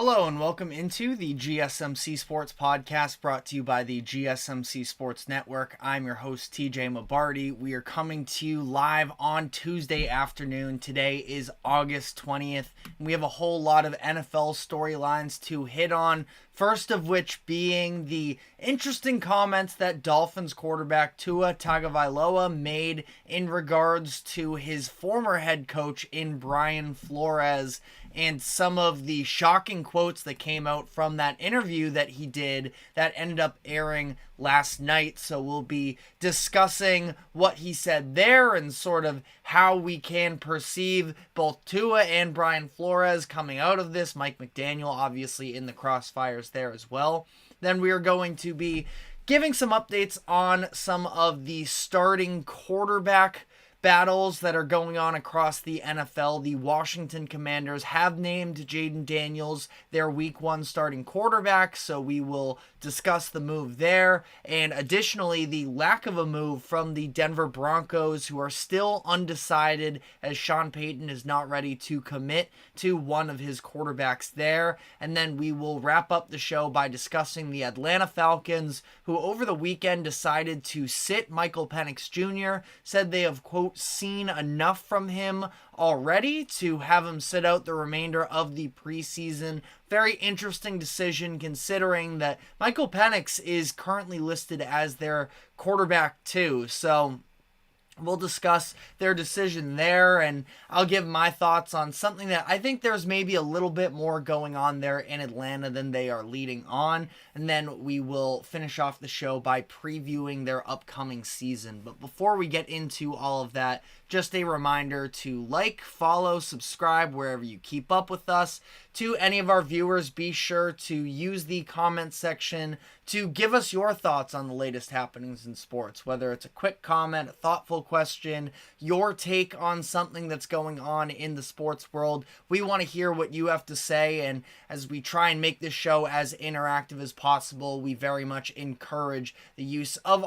Hello and welcome into the GSMC Sports Podcast brought to you by the GSMC Sports Network. I'm your host TJ Mabarty. We are coming to you live on Tuesday afternoon. Today is August 20th. And we have a whole lot of NFL storylines to hit on. First of which being the interesting comments that Dolphins quarterback Tua Tagovailoa made in regards to his former head coach in Brian Flores, and some of the shocking quotes that came out from that interview that he did that ended up airing last night. So we'll be discussing what he said there and sort of how we can perceive both Tua and Brian Flores coming out of this. Mike McDaniel obviously in the crossfires there as well. Then we are going to be giving some updates on some of the starting quarterback battles that are going on across the NFL. The Washington Commanders have named Jayden Daniels their Week 1 starting quarterback, so we will discuss the move there. And additionally, the lack of a move from the Denver Broncos, who are still undecided as Sean Payton is not ready to commit to one of his quarterbacks there. And then we will wrap up the show by discussing the Atlanta Falcons, who over the weekend decided to sit Michael Penix Jr., said they have, quote, seen enough from him already to have him sit out the remainder of the preseason. Very interesting decision considering that Michael Penix is currently listed as their quarterback too. So we'll discuss their decision there, and I'll give my thoughts on something that I think there's maybe a little bit more going on there in Atlanta than they are leading on. And then we will finish off the show by previewing their upcoming season. But before we get into all of that, just a reminder to like, follow, subscribe wherever you keep up with us. To any of our viewers, be sure to use the comment section to give us your thoughts on the latest happenings in sports, whether it's a quick comment, a thoughtful question, your take on something that's going on in the sports world. We want to hear what you have to say, and as we try and make this show as interactive as possible, we very much encourage the use of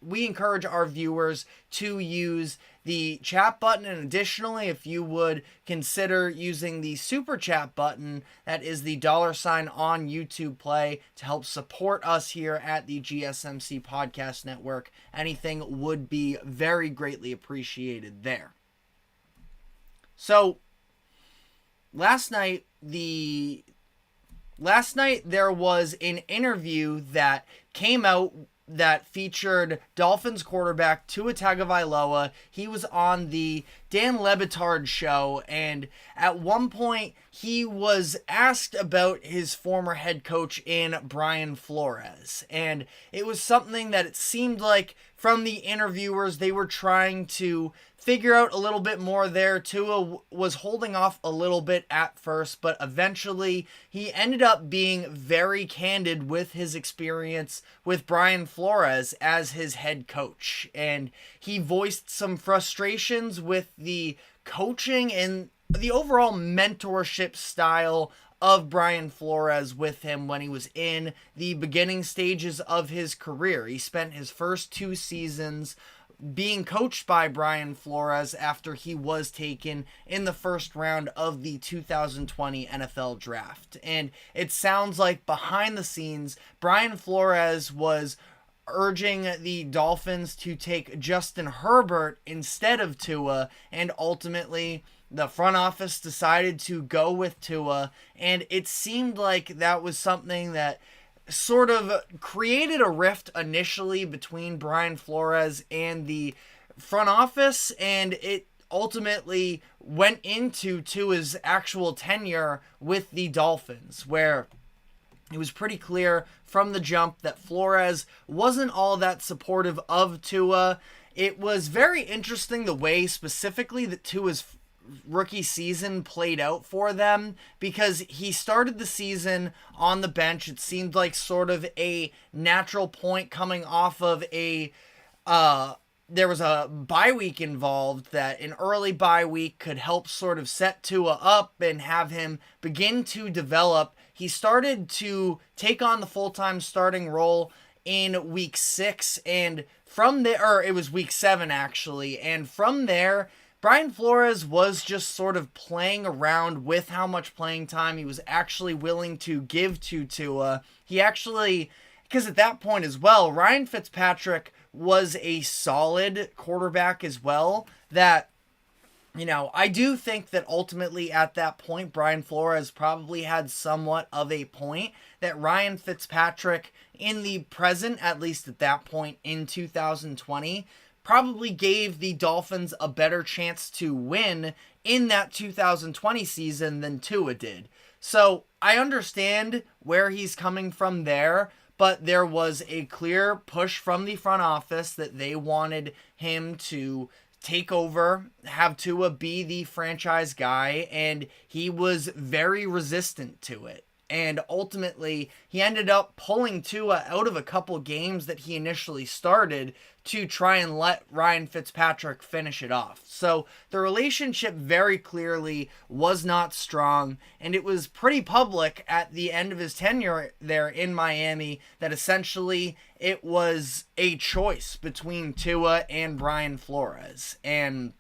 we encourage our viewers to use the chat button, and additionally, if you would consider using the super chat button, that is the $sign on YouTube Play, to help support us here at the GSMC Podcast Network. Anything would be very greatly appreciated there. So, last night there was an interview that came out that featured Dolphins quarterback Tua Tagovailoa. He was on the Dan Le Batard Show, and at one point he was asked about his former head coach in Brian Flores, and it was something that it seemed like from the interviewers they were trying to figure out a little bit more there. Tua was holding off a little bit at first, but eventually he ended up being very candid with his experience with Brian Flores as his head coach. And he voiced some frustrations with the coaching and the overall mentorship style of Brian Flores with him when he was in the beginning stages of his career. He spent his first 2 seasons being coached by Brian Flores after he was taken in the first round of the 2020 NFL Draft. And it sounds like behind the scenes, Brian Flores was urging the Dolphins to take Justin Herbert instead of Tua, and ultimately the front office decided to go with Tua, and it seemed like that was something that sort of created a rift initially between Brian Flores and the front office, and it ultimately went into Tua's actual tenure with the Dolphins, where it was pretty clear from the jump that Flores wasn't all that supportive of Tua. It was very interesting the way specifically that Tua's rookie season played out for them, because he started the season on the bench. It seemed like sort of a natural point coming off of there was a bye week involved, that an early bye week could help sort of set Tua up and have him begin to develop. He started to take on the full-time starting role in week 6, and from there, or it was week 7 actually, and from there Brian Flores was just sort of playing around with how much playing time he was actually willing to give to Tua. He actually, because at that point as well, Ryan Fitzpatrick was a solid quarterback as well, that, I do think that ultimately at that point, Brian Flores probably had somewhat of a point, that Ryan Fitzpatrick in the present, at least at that point in 2020, probably gave the Dolphins a better chance to win in that 2020 season than Tua did. So I understand where he's coming from there, but there was a clear push from the front office that they wanted him to take over, have Tua be the franchise guy, and he was very resistant to it. And ultimately, he ended up pulling Tua out of a couple games that he initially started to try and let Ryan Fitzpatrick finish it off. So the relationship very clearly was not strong, and it was pretty public at the end of his tenure there in Miami that essentially it was a choice between Tua and Brian Flores. And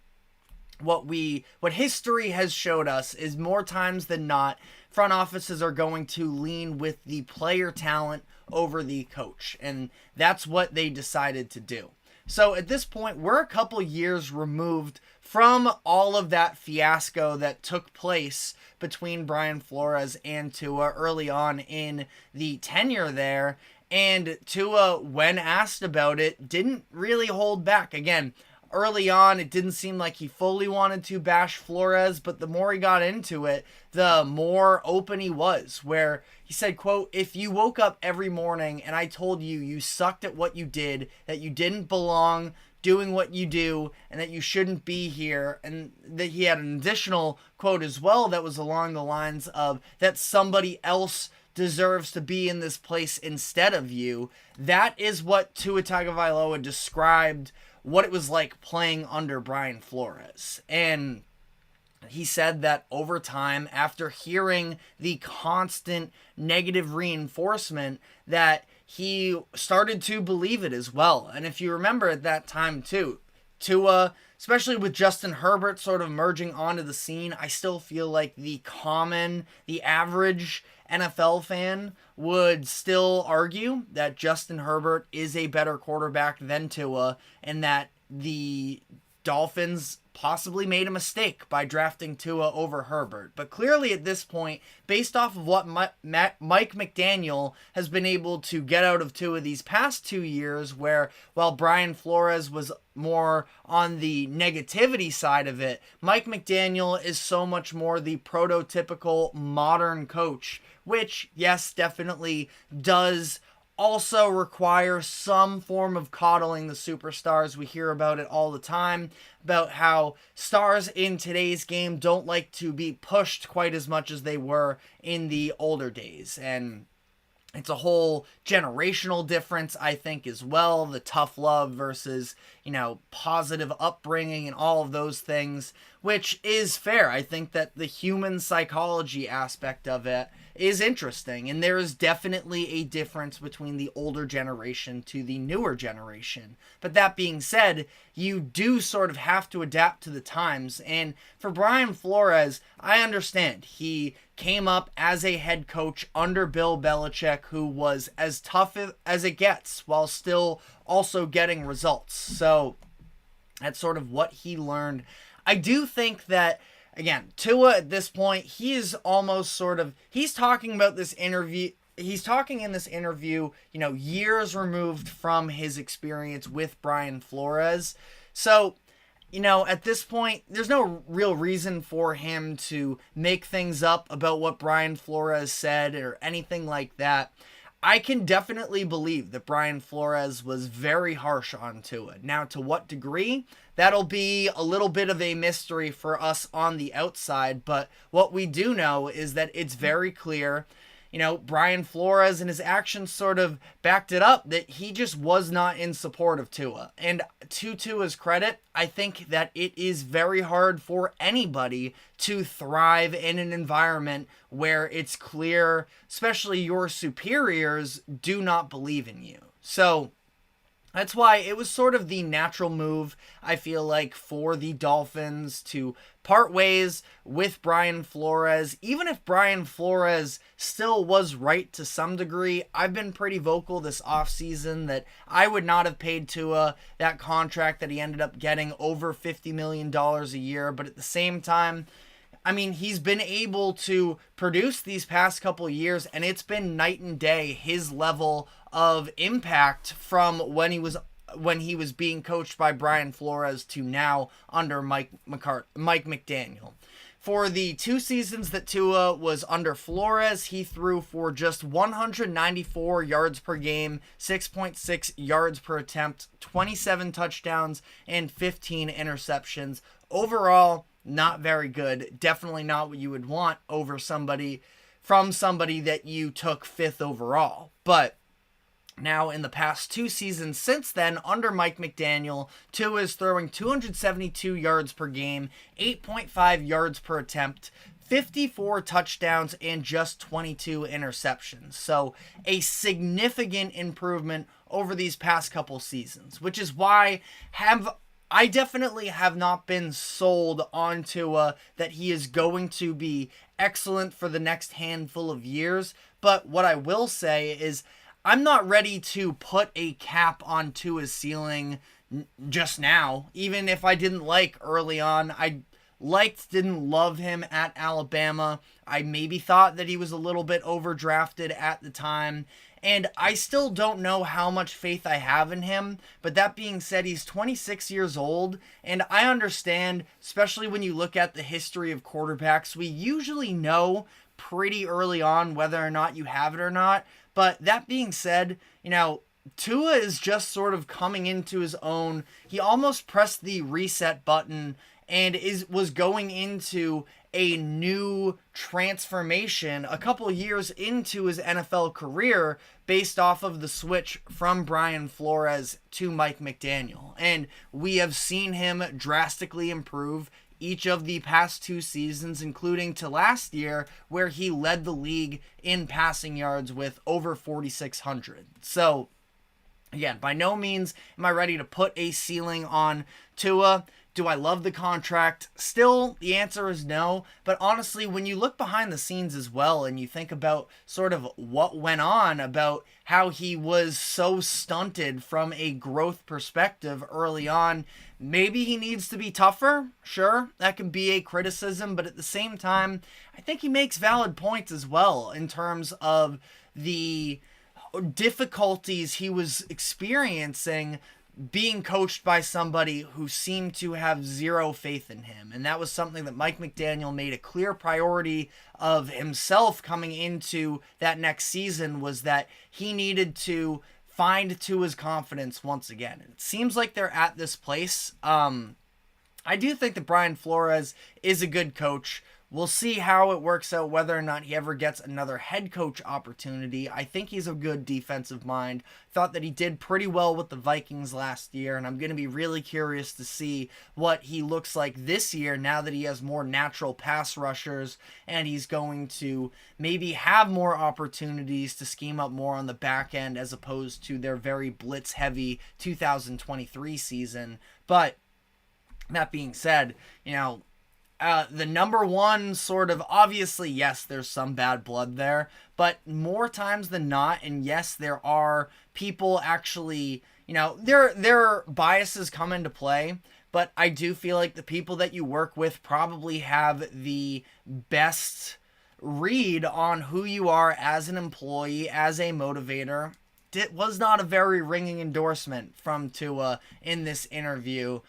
what history has showed us is more times than not, front offices are going to lean with the player talent over the coach, and that's what they decided to do. So at this point, we're a couple years removed from all of that fiasco that took place between Brian Flores and Tua early on in the tenure there, and Tua, when asked about it, didn't really hold back. Again, early on, it didn't seem like he fully wanted to bash Flores, but the more he got into it, the more open he was, where he said, quote, "If you woke up every morning and I told you you sucked at what you did, that you didn't belong doing what you do, and that you shouldn't be here," and that he had an additional quote as well that was along the lines of that somebody else deserves to be in this place instead of you. That is what Tua Tagovailoa described what it was like playing under Brian Flores. And he said that over time, after hearing the constant negative reinforcement, that he started to believe it as well. And if you remember at that time too, Tua, especially with Justin Herbert sort of merging onto the scene, I still feel like the average NFL fan would still argue that Justin Herbert is a better quarterback than Tua, and that the Dolphins possibly made a mistake by drafting Tua over Herbert. But clearly at this point, based off of what Mike McDaniel has been able to get out of Tua these past 2 years, where while Brian Flores was more on the negativity side of it, Mike McDaniel is so much more the prototypical modern coach, which, yes, definitely does also require some form of coddling the superstars. We hear about it all the time, about how stars in today's game don't like to be pushed quite as much as they were in the older days. And it's a whole generational difference, I think, as well. The tough love versus, positive upbringing and all of those things, which is fair. I think that the human psychology aspect of it is interesting. And there is definitely a difference between the older generation to the newer generation. But that being said, you do sort of have to adapt to the times. And for Brian Flores, I understand. He came up as a head coach under Bill Belichick, who was as tough as it gets while still also getting results. So that's sort of what he learned. I do think that, again, Tua at this point, he is almost he's talking about this interview. He's talking in this interview, years removed from his experience with Brian Flores. So, at this point, there's no real reason for him to make things up about what Brian Flores said or anything like that. I can definitely believe that Brian Flores was very harsh on Tua. Now, to what degree? That'll be a little bit of a mystery for us on the outside, but what we do know is that it's very clear, Brian Flores and his actions sort of backed it up, that he just was not in support of Tua. And to Tua's credit, I think that it is very hard for anybody to thrive in an environment where it's clear, especially your superiors, do not believe in you. So That's why it was sort of the natural move, I feel like, for the Dolphins to part ways with Brian Flores. Even if Brian Flores still was right to some degree, I've been pretty vocal this offseason that I would not have paid Tua that contract that he ended up getting, over $50 million a year. But at the same time, I mean, he's been able to produce these past couple of years, and it's been night and day his level of impact from when he was being coached by Brian Flores to now under Mike McDaniel. For the 2 seasons that Tua was under Flores, he threw for just 194 yards per game, 6.6 yards per attempt, 27 touchdowns, and 15 interceptions. Overall, not very good. Definitely not what you would want from somebody that you took 5th overall. But now, in the past 2 seasons since then, under Mike McDaniel, Tua is throwing 272 yards per game, 8.5 yards per attempt, 54 touchdowns, and just 22 interceptions. So, a significant improvement over these past couple seasons, which is why I definitely have not been sold on Tua that he is going to be excellent for the next handful of years. But what I will say is, I'm not ready to put a cap on Tua's ceiling just now. Even if I didn't like early on, didn't love him at Alabama. I maybe thought that he was a little bit overdrafted at the time. And I still don't know how much faith I have in him. But that being said, he's 26 years old. And I understand, especially when you look at the history of quarterbacks, we usually know pretty early on whether or not you have it or not. But that being said, Tua is just sort of coming into his own. He almost pressed the reset button and was going into a new transformation a couple years into his NFL career based off of the switch from Brian Flores to Mike McDaniel. And we have seen him drastically improve each of the past 2 seasons, including to last year, where he led the league in passing yards with over 4,600. So, again, by no means am I ready to put a ceiling on Tua. Do I love the contract? Still, the answer is no. But honestly, when you look behind the scenes as well and you think about sort of what went on, about how he was so stunted from a growth perspective early on, maybe he needs to be tougher. Sure, that can be a criticism. But at the same time, I think he makes valid points as well in terms of the difficulties he was experiencing being coached by somebody who seemed to have zero faith in him. And that was something that Mike McDaniel made a clear priority of himself coming into that next season, was that he needed to find Tua's confidence once again. And it seems like they're at this place. I do think that Brian Flores is a good coach. We'll see how it works out, whether or not he ever gets another head coach opportunity. I think he's a good defensive mind. Thought that he did pretty well with the Vikings last year, and I'm going to be really curious to see what he looks like this year now that he has more natural pass rushers, and he's going to maybe have more opportunities to scheme up more on the back end as opposed to their very blitz-heavy 2023 season. But that being said, the number one sort of, obviously, yes, there's some bad blood there, but more times than not, and yes, there are people actually, their biases come into play, but I do feel like the people that you work with probably have the best read on who you are as an employee, as a motivator. It was not a very ringing endorsement from Tua in this interview.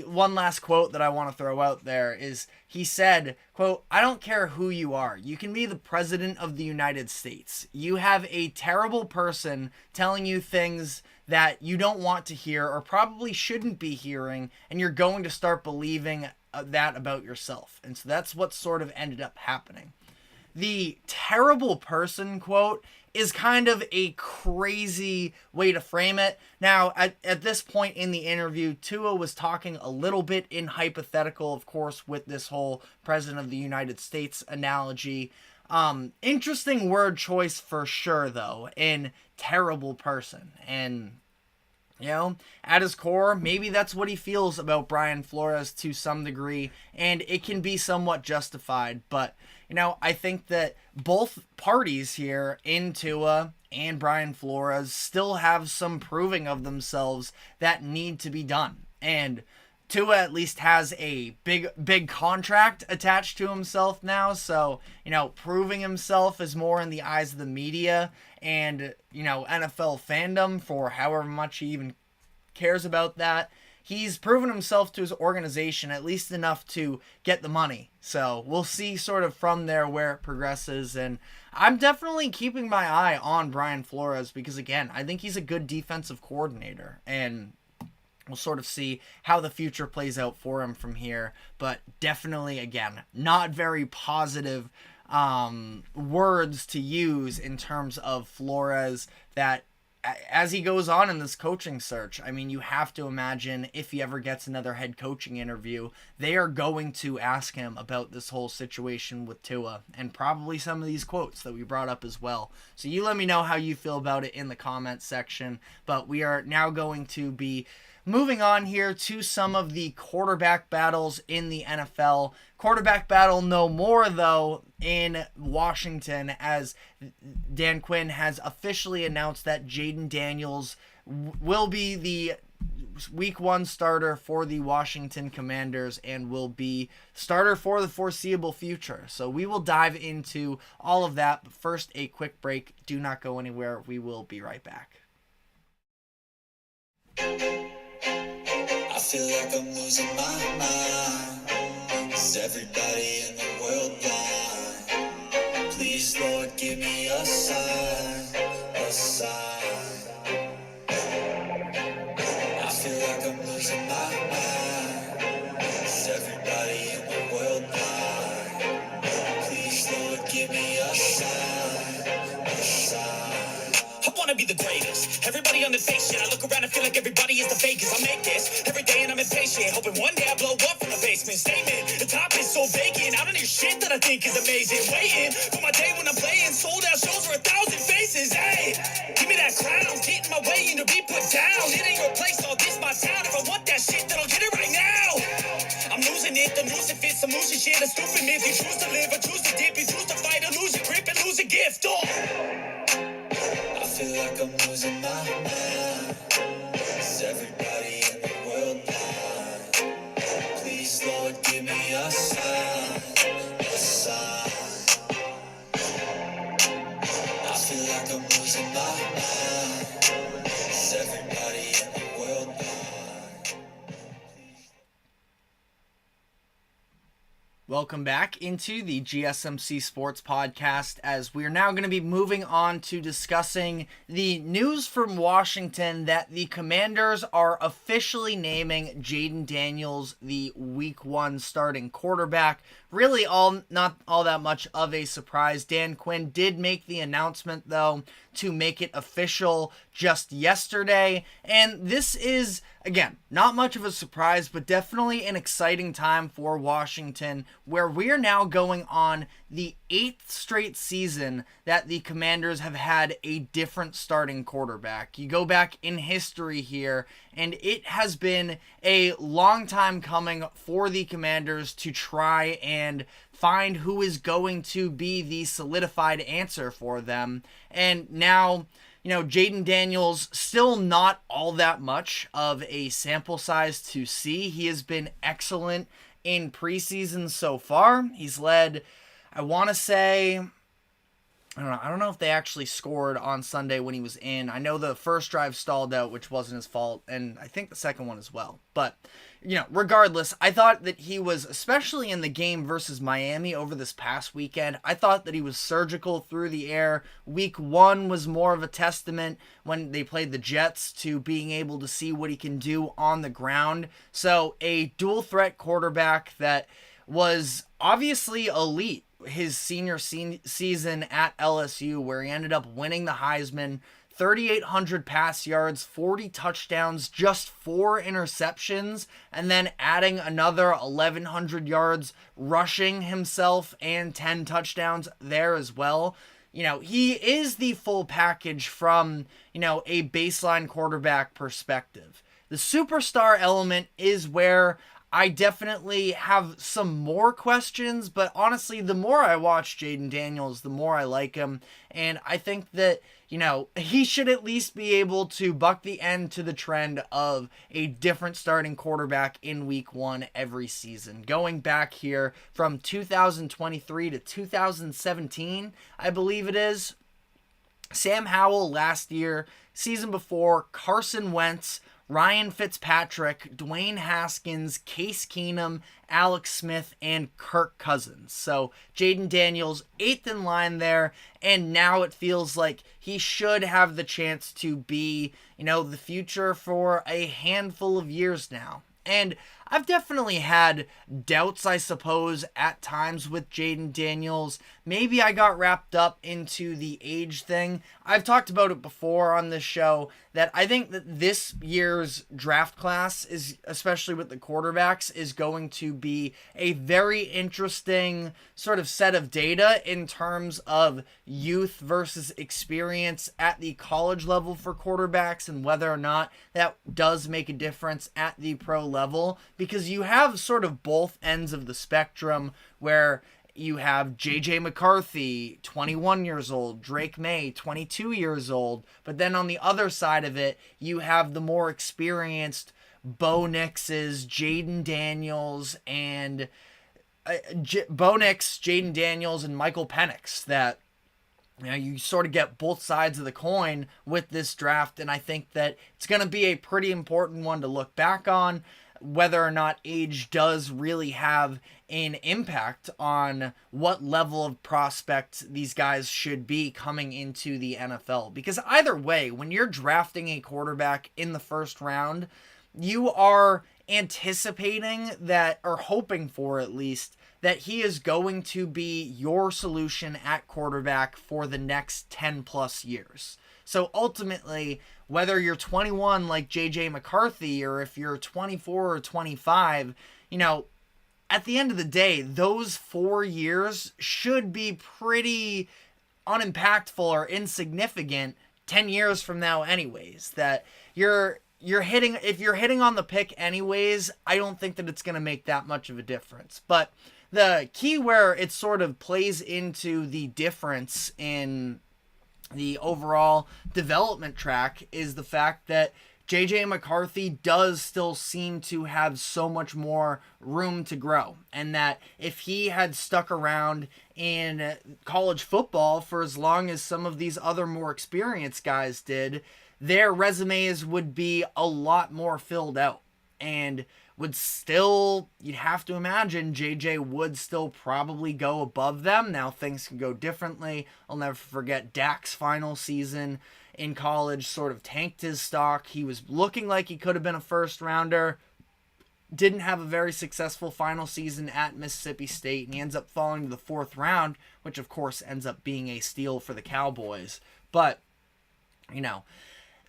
One last quote that I want to throw out there is, he said, quote, "I don't care who you are. You can be the president of the United States. You have a terrible person telling you things that you don't want to hear or probably shouldn't be hearing, and you're going to start believing that about yourself." And so that's what sort of ended up happening. The terrible person quote is kind of a crazy way to frame it. Now, at this point in the interview, Tua was talking a little bit in hypothetical, of course, with this whole President of the United States analogy. Interesting word choice for sure, though, in terrible person. And At his core, maybe that's what he feels about Brian Flores to some degree, and it can be somewhat justified. But, I think that both parties here in Tua and Brian Flores still have some proving of themselves that need to be done. And Tua at least has a big contract attached to himself now, so proving himself is more in the eyes of the media and NFL fandom for however much he even cares about that. He's proven himself to his organization at least enough to get the money, so we'll see sort of from there where it progresses. And I'm definitely keeping my eye on Brian Flores because, again, I think he's a good defensive coordinator, and we'll sort of see how the future plays out for him from here. But definitely, again, not very positive words to use in terms of Flores, that as he goes on in this coaching search, I mean, you have to imagine if he ever gets another head coaching interview, they are going to ask him about this whole situation with Tua and probably some of these quotes that we brought up as well. So you let me know how you feel about it in the comments section. But we are now going to be moving on here to some of the quarterback battles in the NFL. Quarterback battle no more, though, in Washington, as Dan Quinn has officially announced that Jayden Daniels will be the Week 1 starter for the Washington Commanders and will be starter for the foreseeable future. So we will dive into all of that, but first a quick break. Do not go anywhere. We will be right back. I feel like I'm losing my mind. Is everybody in the world blind? Please, Lord, give me a sign, a sign. I feel like I'm losing my mind. Is everybody in the world blind? Please, Lord, give me a sign, a sign. I wanna be the greatest. Everybody on the fake shit. I look around and feel like everybody is the fakest. I make this every day and I'm impatient, hoping one day I blow up from the basement. Statement, the top is so vacant. I don't hear shit that I think is amazing. Waiting for my day when I'm playing sold out shows for 1,000 faces. Hey, give me that crown, get in my way and to be put down. It ain't your place, all this my sound. If I want that shit, then I'll get it right now. I'm losing it, the noose it fits, I'm losing shit. A stupid myth, you choose to live or choose to dip. You choose to fight or lose your grip and lose a gift. I feel like I'm losing my mind. Is everybody in the world blind? Please, Lord, give me a sign, a sign. I feel like I'm losing my mind. Is everybody in the world blind? Welcome back into the GSMC Sports Podcast, as we are now going to be moving on to discussing the news from Washington that the Commanders are officially naming Jayden Daniels the Week 1 starting quarterback. Really not all that much of a surprise. Dan Quinn did make the announcement, though, to make it official just yesterday. And this is, again, not much of a surprise, but definitely an exciting time for Washington, where we are now going on the 8th straight season that the Commanders have had a different starting quarterback. You go back in history here, and it has been a long time coming for the Commanders to try and find who is going to be the solidified answer for them. And now, Jayden Daniels, still not all that much of a sample size to see. He has been excellent in preseason so far. He's led, I want to say, I don't know if they actually scored on Sunday when he was in. I know the first drive stalled out, which wasn't his fault, and I think the second one as well. But, regardless, I thought that he was, especially in the game versus Miami over this past weekend, I thought that he was surgical through the air. Week 1 was more of a testament when they played the Jets to being able to see what he can do on the ground. So a dual threat quarterback that was obviously elite his senior season at LSU, where he ended up winning the Heisman, 3,800 pass yards, 40 touchdowns, just 4 interceptions, and then adding another 1,100 yards rushing himself and 10 touchdowns there as well. he is the full package from, a baseline quarterback perspective. The superstar element is where I definitely have some more questions, but honestly, the more I watch Jayden Daniels, the more I like him. And I think that, he should at least be able to buck the end to the trend of a different starting quarterback in week one every season. Going back here from 2023 to 2017, I believe it is. Sam Howell last year, season before, Carson Wentz, Ryan Fitzpatrick, Dwayne Haskins, Case Keenum, Alex Smith, and Kirk Cousins. So Jayden Daniels, 8th in line there, and now it feels like he should have the chance to be, the future for a handful of years now. And I've definitely had doubts, I suppose, at times with Jayden Daniels. Maybe I got wrapped up into the age thing. I've talked about it before on this show that I think that this year's draft class is, especially with the quarterbacks, is going to be a very interesting sort of set of data in terms of youth versus experience at the college level for quarterbacks and whether or not that does make a difference at the pro level. Because you have sort of both ends of the spectrum where you have J.J. McCarthy, 21 years old, Drake May, 22 years old, but then on the other side of it, you have the more experienced Bo Nix's, Jayden Daniels, and Jayden Daniels, and Michael Penix that you sort of get both sides of the coin with this draft, and I think that it's going to be a pretty important one to look back on, whether or not age does really have an impact on what level of prospect these guys should be coming into the NFL. Because either way, when you're drafting a quarterback in the first round, you are anticipating that, or hoping for at least, that he is going to be your solution at quarterback for the next 10 plus years. So ultimately, whether you're 21 like J.J. McCarthy or if you're 24 or 25, at the end of the day, those 4 years should be pretty unimpactful or insignificant 10 years from now anyways. That if you're hitting on the pick anyways, I don't think that it's going to make that much of a difference. But the key where it sort of plays into the difference in the overall development track is the fact that J.J. McCarthy does still seem to have so much more room to grow, and that if he had stuck around in college football for as long as some of these other more experienced guys did, their resumes would be a lot more filled out, and would still, you'd have to imagine JJ would still probably go above them. Now things can go differently. I'll never forget Dak's final season in college sort of tanked his stock. He was looking like he could have been a first rounder. Didn't have a very successful final season at Mississippi State, and he ends up falling to the 4th round, which of course ends up being a steal for the Cowboys. But,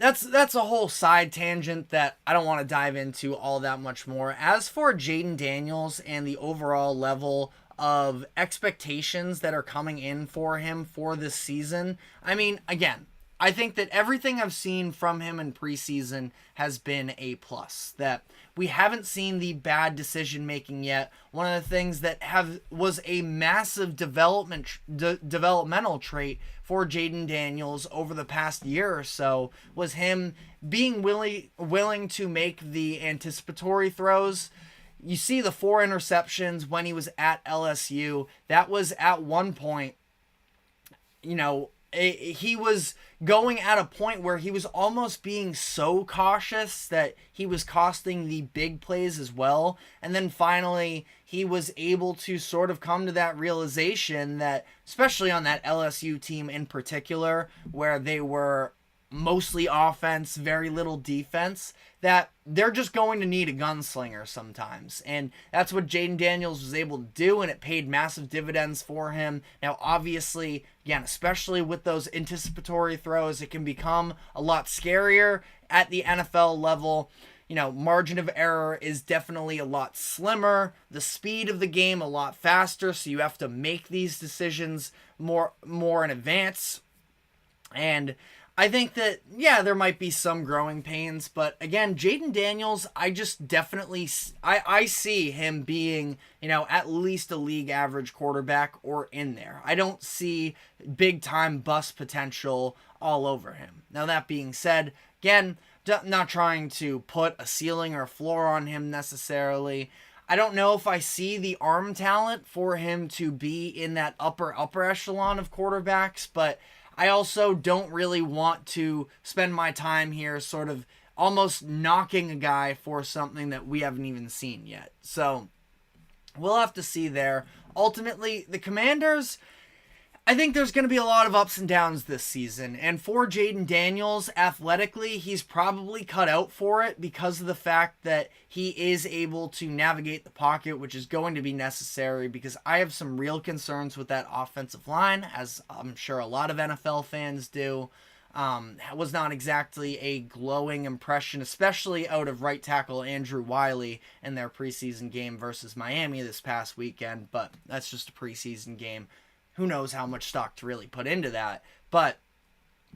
that's a whole side tangent that I don't want to dive into all that much more. As for Jayden Daniels and the overall level of expectations that are coming in for him for this season, again, I think that everything I've seen from him in preseason has been A+. That we haven't seen the bad decision making yet. One of the things that was a massive developmental trait for Jayden Daniels over the past year or so was him being willing to make the anticipatory throws. You see the 4 interceptions when he was at LSU. That was at one point, he was going at a point where he was almost being so cautious that he was costing the big plays as well. And then finally, he was able to sort of come to that realization that, especially on that LSU team in particular, where they were mostly offense, very little defense, that they're just going to need a gunslinger sometimes. And that's what Jayden Daniels was able to do, and it paid massive dividends for him. Now, obviously, again, especially with those anticipatory throws, it can become a lot scarier at the NFL level. margin of error is definitely a lot slimmer, the speed of the game a lot faster, so you have to make these decisions more in advance. And I think that, yeah, there might be some growing pains, but again, Jayden Daniels, I just definitely, I see him being, at least a league average quarterback or in there. I don't see big time bust potential all over him. Now, that being said, again, not trying to put a ceiling or a floor on him necessarily. I don't know if I see the arm talent for him to be in that upper echelon of quarterbacks, but I also don't really want to spend my time here sort of almost knocking a guy for something that we haven't even seen yet. So we'll have to see there. Ultimately, the Commanders, I think there's going to be a lot of ups and downs this season. And for Jayden Daniels, athletically, he's probably cut out for it because of the fact that he is able to navigate the pocket, which is going to be necessary because I have some real concerns with that offensive line, as I'm sure a lot of NFL fans do. Was not exactly a glowing impression, especially out of right tackle Andrew Wiley in their preseason game versus Miami this past weekend, but that's just a preseason game. Who knows how much stock to really put into that. But,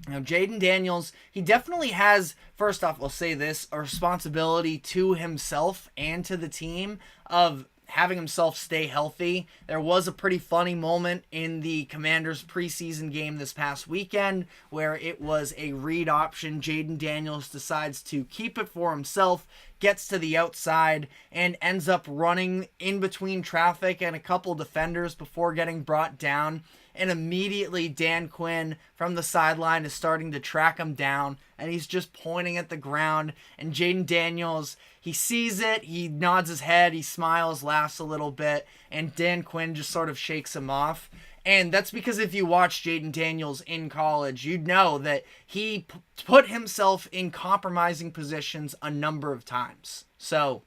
Jayden Daniels, he definitely has, first off, I'll say this, a responsibility to himself and to the team of having himself stay healthy. There was a pretty funny moment in the Commanders preseason game this past weekend where it was a read option. Jayden Daniels decides to keep it for himself, gets to the outside, and ends up running in between traffic and a couple defenders before getting brought down. And immediately Dan Quinn from the sideline is starting to track him down, and he's just pointing at the ground. And Jayden Daniels, he sees it, he nods his head, he smiles, laughs a little bit, and Dan Quinn just sort of shakes him off. And that's because if you watch Jayden Daniels in college, you'd know that he put himself in compromising positions a number of times. So,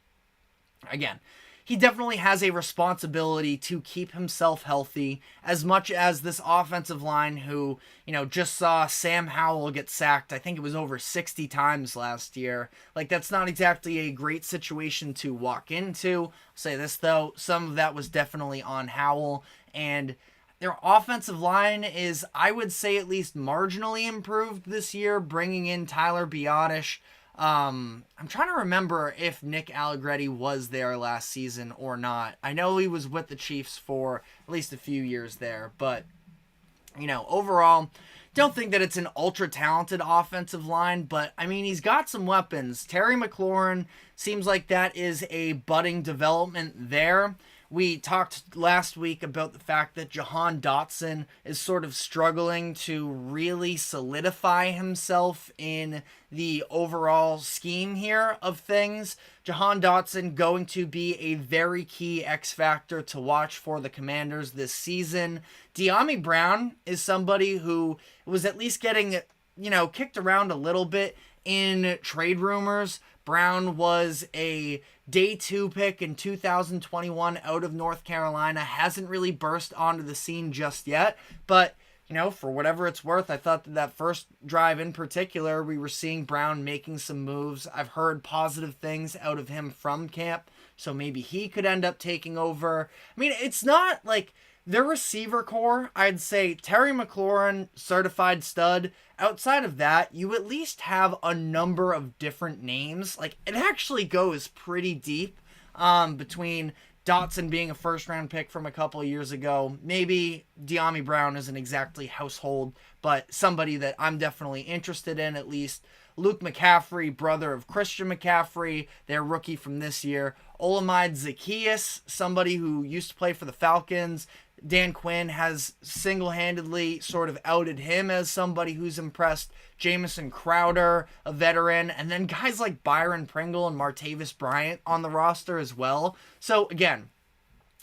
again, he definitely has a responsibility to keep himself healthy, as much as this offensive line who, just saw Sam Howell get sacked. I think it was over 60 times last year. Like, that's not exactly a great situation to walk into. I'll say this, though, some of that was definitely on Howell, and their offensive line is, I would say, at least marginally improved this year, bringing in Tyler Biadasz. I'm trying to remember if Nick Allegretti was there last season or not. I know he was with the Chiefs for at least a few years there, but, overall, don't think that it's an ultra-talented offensive line, but, he's got some weapons. Terry McLaurin seems like that is a budding development there. We talked last week about the fact that Jahan Dotson is sort of struggling to really solidify himself in the overall scheme here of things. Jahan Dotson going to be a very key X factor to watch for the Commanders this season. Dyami Brown is somebody who was at least getting, kicked around a little bit in trade rumors. Brown was a day 2 pick in 2021 out of North Carolina. Hasn't really burst onto the scene just yet, but for whatever it's worth, I thought that first drive in particular, we were seeing Brown making some moves. I've heard positive things out of him from camp, so maybe he could end up taking over. It's not like their receiver core, I'd say Terry McLaurin, certified stud. Outside of that, you at least have a number of different names. Like, it actually goes pretty deep between Dotson being a first-round pick from a couple of years ago. Maybe Dyami Brown isn't exactly household, but somebody that I'm definitely interested in at least. Luke McCaffrey, brother of Christian McCaffrey, their rookie from this year. Olamide Zaccheaus, somebody who used to play for the Falcons. Dan Quinn has single-handedly sort of outed him as somebody who's impressed. Jamison Crowder, a veteran, and then guys like Byron Pringle and Martavis Bryant on the roster as well. So again,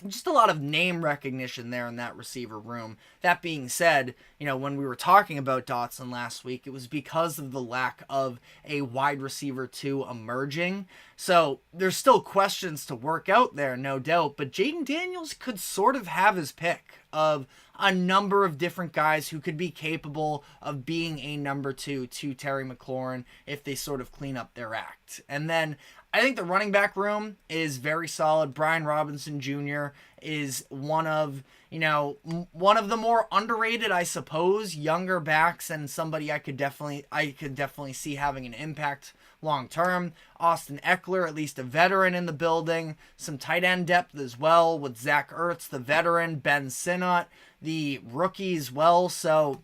just a lot of name recognition there in that receiver room. That being said, when we were talking about Dotson last week, it was because of the lack of a wide receiver 2 emerging. So there's still questions to work out there, no doubt, but Jayden Daniels could sort of have his pick of a number of different guys who could be capable of being a number 2 to Terry McLaurin if they sort of clean up their act. And then I think the running back room is very solid. Brian Robinson Jr. is one of the more underrated, I suppose, younger backs, and somebody I could definitely see having an impact long term. Austin Eckler, at least a veteran in the building. Some tight end depth as well with Zach Ertz, the veteran, Ben Sinnott, the rookie as well. So,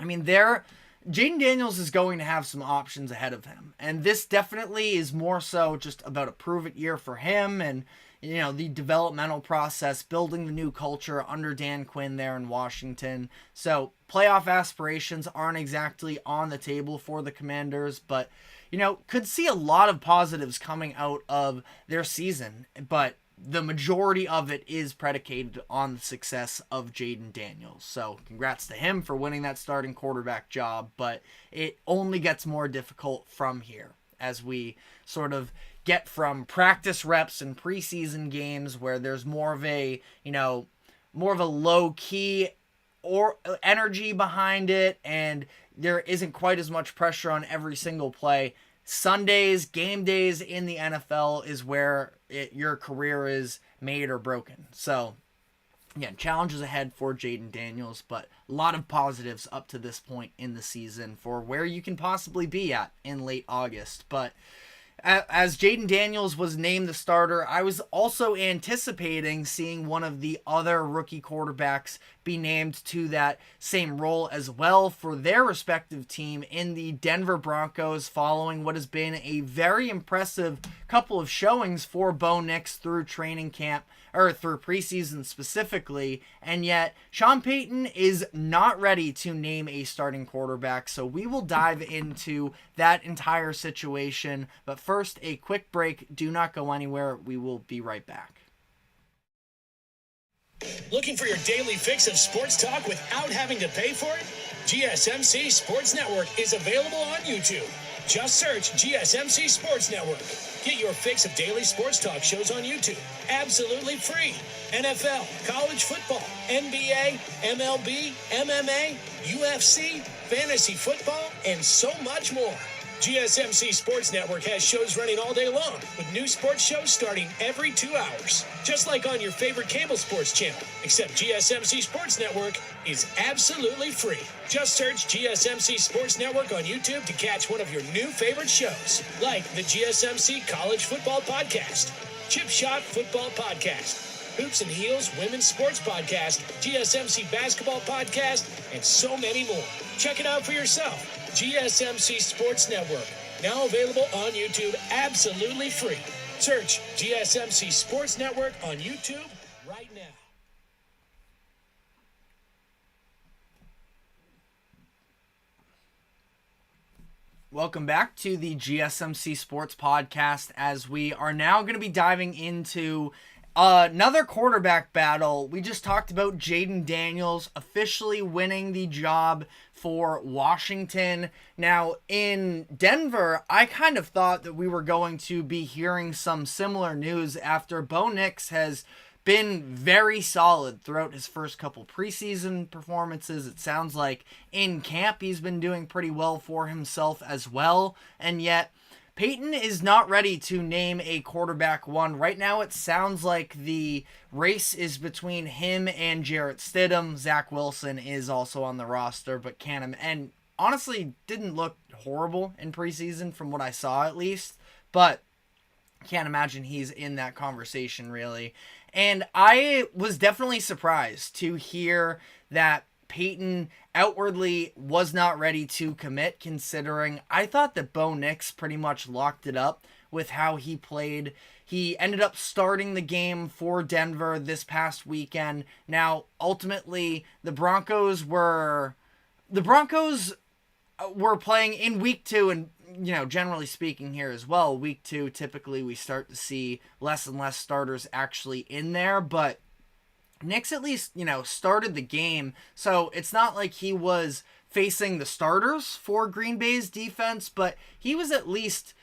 Jayden Daniels is going to have some options ahead of him. And this definitely is more so just about a prove-it year for him and, the developmental process, building the new culture under Dan Quinn there in Washington. So playoff aspirations aren't exactly on the table for the Commanders, but, could see a lot of positives coming out of their season. But the majority of it is predicated on the success of Jayden Daniels. So congrats to him for winning that starting quarterback job, but it only gets more difficult from here as we sort of get from practice reps and preseason games where there's more of a low key or energy behind it, and there isn't quite as much pressure on every single play. Sundays, game days in the NFL is where your career is made or broken. So, again, challenges ahead for Jayden Daniels, but a lot of positives up to this point in the season for where you can possibly be at in late August. But as Jayden Daniels was named the starter, I was also anticipating seeing one of the other rookie quarterbacks be named to that same role as well for their respective team in the Denver Broncos, following what has been a very impressive couple of showings for Bo Nix through training camp, or through preseason specifically, and yet Sean Payton is not ready to name a starting quarterback, so we will dive into that entire situation. But first, a quick break. Do not go anywhere. We will be right back. Looking for your daily fix of sports talk without having to pay for it? GSMC Sports Network is available on YouTube. Just search GSMC Sports Network. Get your fix of daily sports talk shows on YouTube. Absolutely free. NFL, college football, NBA, MLB, MMA, UFC, fantasy football, and so much more. GSMC Sports Network has shows running all day long, with new sports shows starting every 2 hours. Just like on your favorite cable sports channel, except GSMC Sports Network is absolutely free. Just search GSMC Sports Network on YouTube to catch one of your new favorite shows, like the GSMC College Football Podcast, Chip Shot Football Podcast, Hoops and Heels Women's Sports Podcast, GSMC Basketball Podcast, and so many more. Check it out for yourself. GSMC Sports Network, now available on YouTube absolutely free. Search GSMC Sports Network on YouTube right now. Welcome back to the GSMC Sports Podcast, as we are now going to be diving into another quarterback battle. We just talked about Jayden Daniels officially winning the job for Washington. Now, in Denver, I kind of thought that we were going to be hearing some similar news after Bo Nix has been very solid throughout his first couple preseason performances. It sounds like in camp he's been doing pretty well for himself as well, and yet Payton is not ready to name a quarterback one. Right now it sounds like the race is between him and Jarrett Stidham. Zach Wilson is also on the roster, but and honestly didn't look horrible in preseason from what I saw at least, but can't imagine he's in that conversation really. And I was definitely surprised to hear that Payton outwardly was not ready to commit, considering I thought that Bo Nix pretty much locked it up with how he played. He ended up starting the game for Denver this past weekend. Now, ultimately, the Broncos were playing in week 2, and generally speaking here as well, week 2, typically we start to see less and less starters actually in there, but Nix at least, started the game, so it's not like he was facing the starters for Green Bay's defense, but he was at least,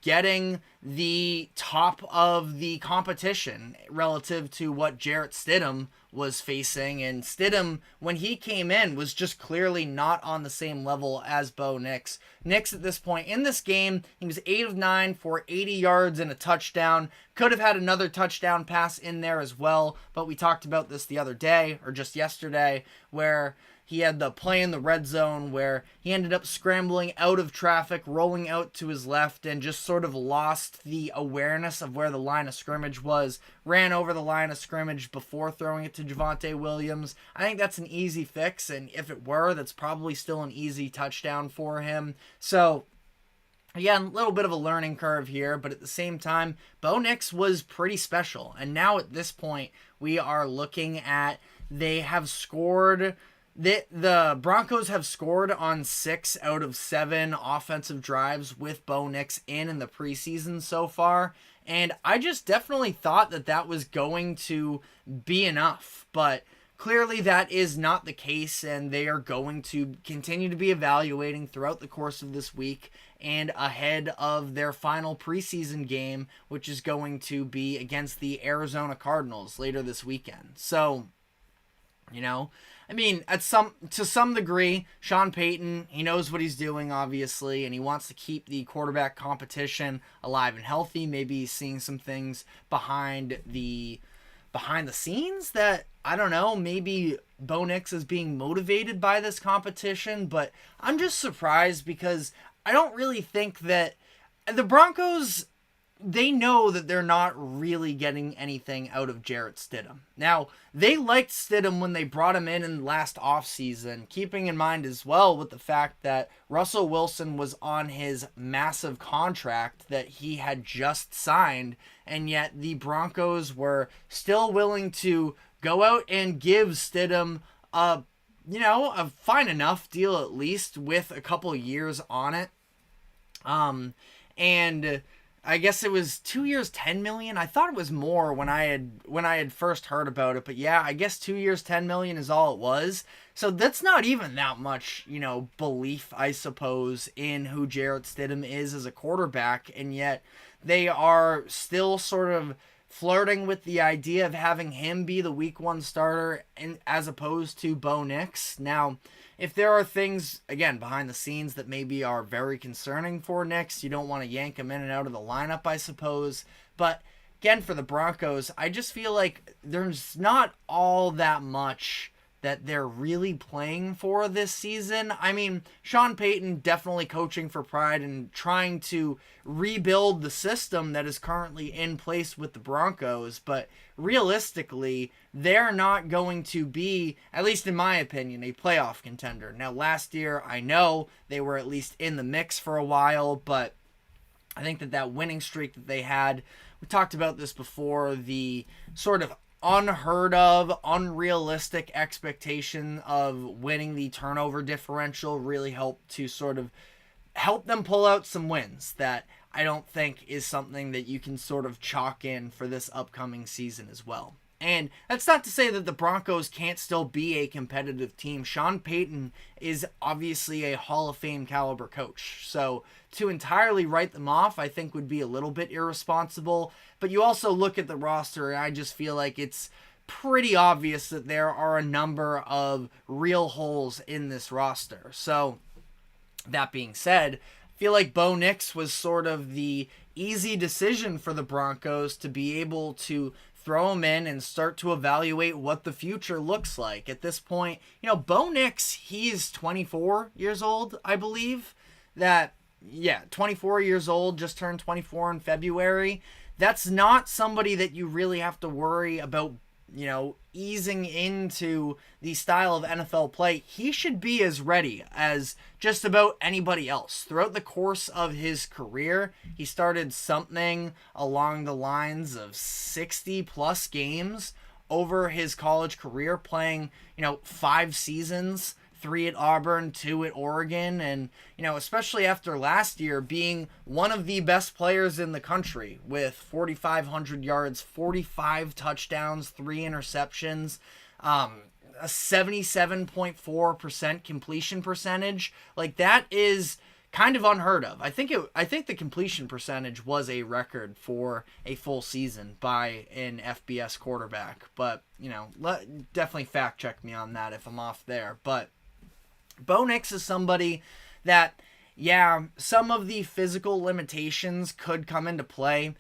getting the top of the competition relative to what Jarrett Stidham was facing. And Stidham, when he came in, was just clearly not on the same level as Bo Nix. Nix at this point in this game, he was 8 of 9 for 80 yards and a touchdown. Could have had another touchdown pass in there as well, but we talked about this the other day, or just yesterday, where he had the play in the red zone where he ended up scrambling out of traffic, rolling out to his left, and just sort of lost the awareness of where the line of scrimmage was. Ran over the line of scrimmage before throwing it to Javonte Williams. I think that's an easy fix, and if it were, that's probably still an easy touchdown for him. So, again, a little bit of a learning curve here, but at the same time, Bo Nix was pretty special. And now at this point, we are looking at they have scored... The Broncos have scored on 6 out of 7 offensive drives with Bo Nix in the preseason so far, and I just definitely thought that was going to be enough, but clearly that is not the case, and they are going to continue to be evaluating throughout the course of this week and ahead of their final preseason game, which is going to be against the Arizona Cardinals later this weekend. So, to some degree, Sean Payton, he knows what he's doing, obviously, and he wants to keep the quarterback competition alive and healthy. Maybe he's seeing some things behind the scenes that, I don't know, maybe Bo Nix is being motivated by this competition, but I'm just surprised because I don't really think that the Broncos, they know that they're not really getting anything out of Jarrett Stidham. Now, they liked Stidham when they brought him in last offseason, keeping in mind as well with the fact that Russell Wilson was on his massive contract that he had just signed, and yet the Broncos were still willing to go out and give Stidham a fine enough deal at least with a couple years on it. And I guess it was 2 years, $10 million. I thought it was more when I had first heard about it, but yeah, I guess 2 years, $10 million is all it was. So that's not even that much, belief, I suppose, in who Jarrett Stidham is as a quarterback, and yet they are still sort of flirting with the idea of having him be the week 1 starter as opposed to Bo Nix. Now, if there are things, again, behind the scenes that maybe are very concerning for Nix, you don't want to yank him in and out of the lineup, I suppose. But, again, for the Broncos, I just feel like there's not all that much that they're really playing for this season. I mean, Sean Payton definitely coaching for pride and trying to rebuild the system that is currently in place with the Broncos, but realistically, they're not going to be, at least in my opinion, a playoff contender. Now, last year, I know they were at least in the mix for a while, but I think that winning streak that they had, we talked about this before, the sort of unheard of, unrealistic expectation of winning the turnover differential really helped to sort of help them pull out some wins that I don't think is something that you can sort of chalk in for this upcoming season as well. And that's not to say that the Broncos can't still be a competitive team. Sean Payton is obviously a Hall of Fame caliber coach. So to entirely write them off, I think would be a little bit irresponsible. But you also look at the roster, and I just feel like it's pretty obvious that there are a number of real holes in this roster. So that being said, I feel like Bo Nix was sort of the easy decision for the Broncos to be able to throw him in and start to evaluate what the future looks like. At this point, Bo Nix, he's 24 years old, I believe. 24 years old, just turned 24 in February. That's not somebody that you really have to worry about, easing into the style of NFL play. He should be as ready as just about anybody else. Throughout the course of his career, he started something along the lines of 60 plus games over his college career, playing, 5 seasons, 3 at Auburn, 2 at Oregon, and, especially after last year being one of the best players in the country with 4,500 yards, 45 touchdowns, 3 interceptions, a 77.4% completion percentage. Like, that is kind of unheard of. I think the completion percentage was a record for a full season by an FBS quarterback, but definitely fact check me on that if I'm off there. But Bo Nix is somebody that, some of the physical limitations could come into play.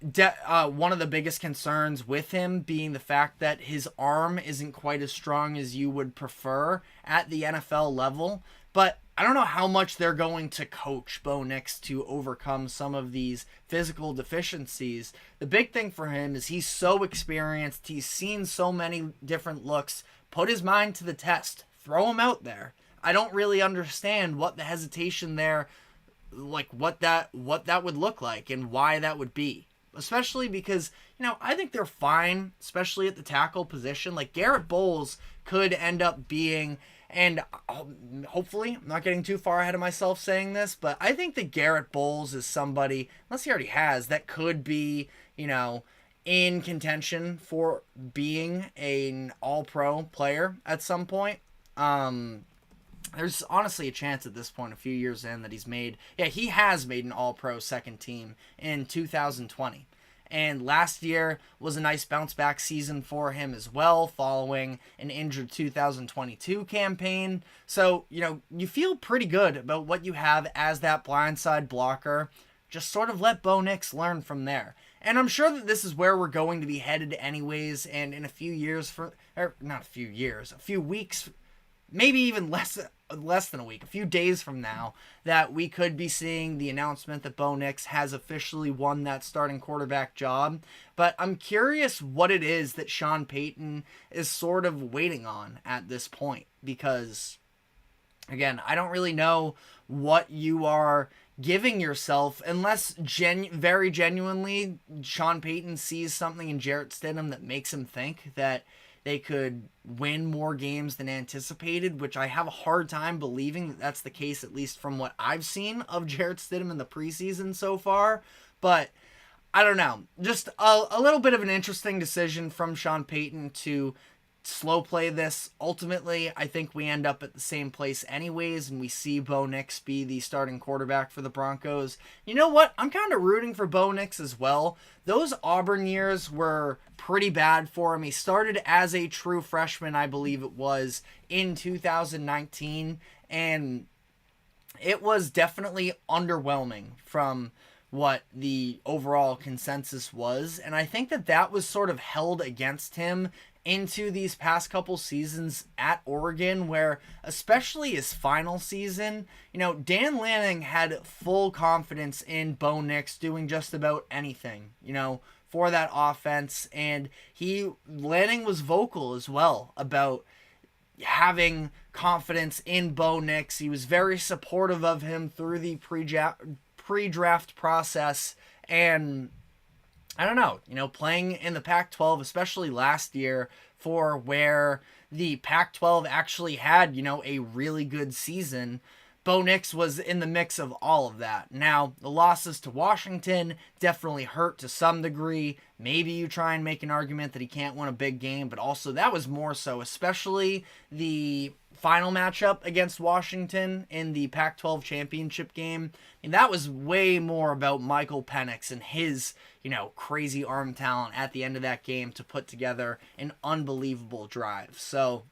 One of the biggest concerns with him being the fact that his arm isn't quite as strong as you would prefer at the NFL level. But I don't know how much they're going to coach Bo Nix to overcome some of these physical deficiencies. The big thing for him is he's so experienced. He's seen so many different looks. Put his mind to the test. Throw him out there. I don't really understand what the hesitation there, like what that would look like and why that would be. Especially because, I think they're fine, especially at the tackle position. Like, Garrett Bowles could end up being, and hopefully, I'm not getting too far ahead of myself saying this, but I think that Garrett Bowles is somebody, unless he already has, that could be, in contention for being an all-pro player at some point. There's honestly a chance at this point, a few years in, that he has made an all-pro second team in 2020. And last year was a nice bounce-back season for him as well, following an injured 2022 campaign. So, you feel pretty good about what you have as that blindside blocker. Just sort of let Bo Nix learn from there. And I'm sure that this is where we're going to be headed anyways, and in a few weeks, maybe even less than a week, a few days from now, that we could be seeing the announcement that Bo Nix has officially won that starting quarterback job. But I'm curious what it is that Sean Payton is sort of waiting on at this point, because, again, I don't really know what you are giving yourself unless very genuinely Sean Payton sees something in Jarrett Stidham that makes him think that they could win more games than anticipated, which I have a hard time believing that that's the case, at least from what I've seen of Jarrett Stidham in the preseason so far. But I don't know. Just a little bit of an interesting decision from Sean Payton to slow play this. Ultimately, I think we end up at the same place anyways, and we see Bo Nix be the starting quarterback for the Broncos. You know what? I'm kind of rooting for Bo Nix as well. Those Auburn years were pretty bad for him. He started as a true freshman, I believe it was, in 2019, and it was definitely underwhelming from what the overall consensus was, and I think that was sort of held against him into these past couple seasons at Oregon, where especially his final season, Dan Lanning had full confidence in Bo Nix doing just about anything, for that offense, and Lanning was vocal as well about having confidence in Bo Nix. He was very supportive of him through the pre-draft process, and I don't know, playing in the Pac-12, especially last year, for where the Pac-12 actually had, a really good season, Bo Nix was in the mix of all of that. Now, the losses to Washington definitely hurt to some degree. Maybe you try and make an argument that he can't win a big game, but also that was more so, especially the final matchup against Washington in the Pac-12 championship game. And that was way more about Michael Penix and his, crazy arm talent at the end of that game to put together an unbelievable drive. So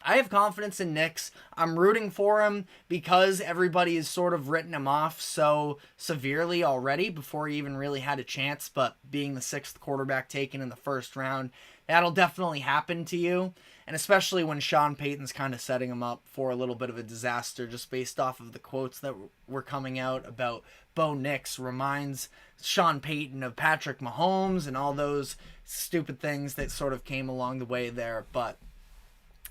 I have confidence in Nix. I'm rooting for him because everybody has sort of written him off so severely already before he even really had a chance. But being the 6th quarterback taken in the first round, that'll definitely happen to you. And especially when Sean Payton's kind of setting him up for a little bit of a disaster just based off of the quotes that were coming out about Bo Nix reminds Sean Payton of Patrick Mahomes and all those stupid things that sort of came along the way there. But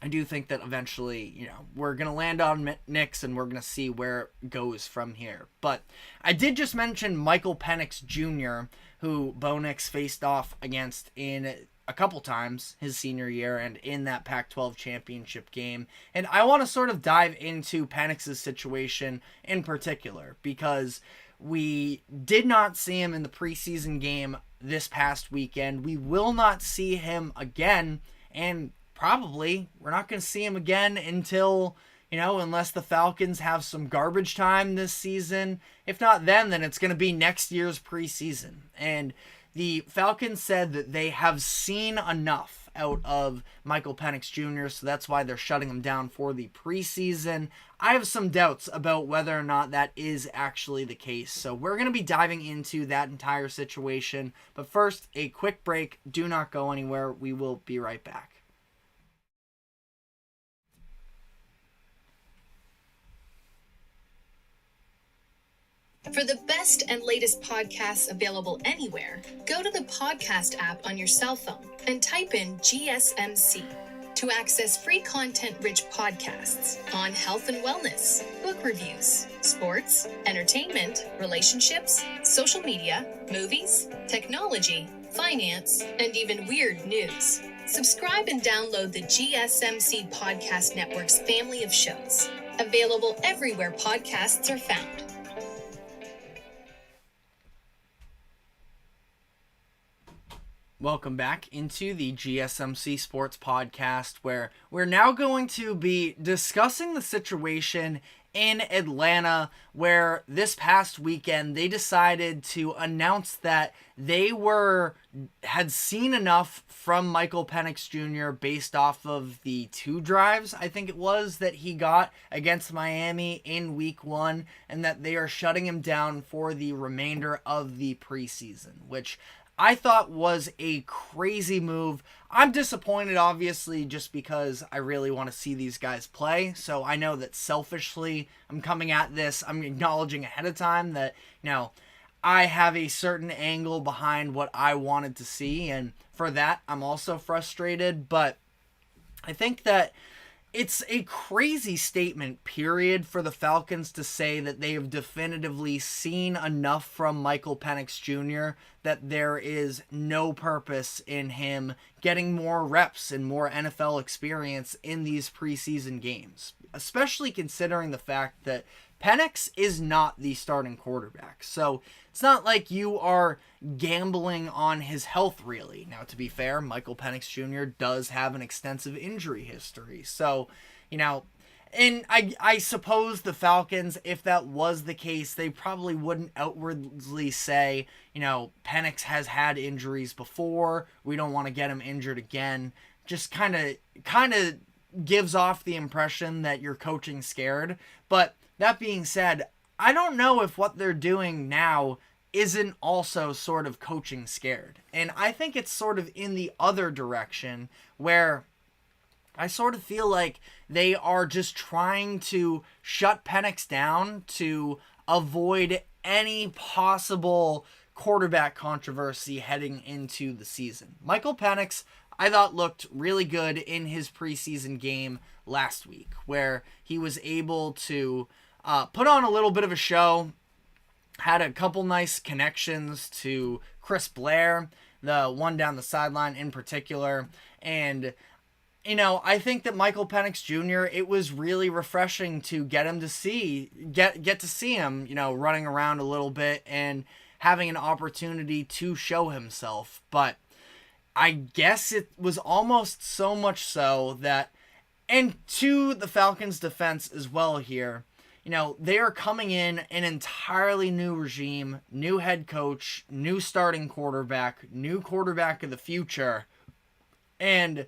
I do think that eventually, we're going to land on Nix and we're going to see where it goes from here. But I did just mention Michael Penix Jr., who Bo Nix faced off against in a couple times his senior year and in that Pac-12 championship game. And I want to sort of dive into Penix's situation in particular because we did not see him in the preseason game this past weekend. We will not see him again, and probably we're not going to see him again until, unless the Falcons have some garbage time this season. If not then it's going to be next year's preseason. And the Falcons said that they have seen enough out of Michael Penix Jr., so that's why they're shutting him down for the preseason. I have some doubts about whether or not that is actually the case, so we're going to be diving into that entire situation. But first, a quick break. Do not go anywhere. We will be right back. For the best and latest podcasts available anywhere, go to the podcast app on your cell phone and type in GSMC to access free content-rich podcasts on health and wellness, book reviews, sports, entertainment, relationships, social media, movies, technology, finance, and even weird news. Subscribe and download the GSMC Podcast Network's family of shows, available everywhere podcasts are found. Welcome back into the GSMC Sports Podcast, where we're now going to be discussing the situation in Atlanta, where this past weekend they decided to announce that they had seen enough from Michael Penix Jr. based off of the 2 drives, I think it was, that he got against Miami in week 1, and that they are shutting him down for the remainder of the preseason, which I thought was a crazy move. I'm disappointed, obviously, just because I really want to see these guys play. So I know that selfishly, I'm coming at this, I'm acknowledging ahead of time that, I have a certain angle behind what I wanted to see. And for that, I'm also frustrated. But I think that it's a crazy statement, period, for the Falcons to say that they have definitively seen enough from Michael Penix Jr. that there is no purpose in him getting more reps and more NFL experience in these preseason games, especially considering the fact that Penix is not the starting quarterback. So it's not like you are gambling on his health, really. Now, to be fair, Michael Penix Jr. does have an extensive injury history. So, and I suppose the Falcons, if that was the case, they probably wouldn't outwardly say, Penix has had injuries before, we don't want to get him injured again. Just kind of gives off the impression that you're coaching scared. But that being said, I don't know if what they're doing now isn't also sort of coaching scared. And I think it's sort of in the other direction, where I sort of feel like they are just trying to shut Penix down to avoid any possible quarterback controversy heading into the season. Michael Penix, I thought, looked really good in his preseason game last week, where he was able to put on a little bit of a show, had a couple nice connections to Chris Blair, the one down the sideline in particular. And, I think that Michael Penix Jr., it was really refreshing to get to see him, running around a little bit and having an opportunity to show himself. But I guess it was almost so much so that, and to the Falcons' defense as well here, they are coming in an entirely new regime, new head coach, new starting quarterback, new quarterback of the future. And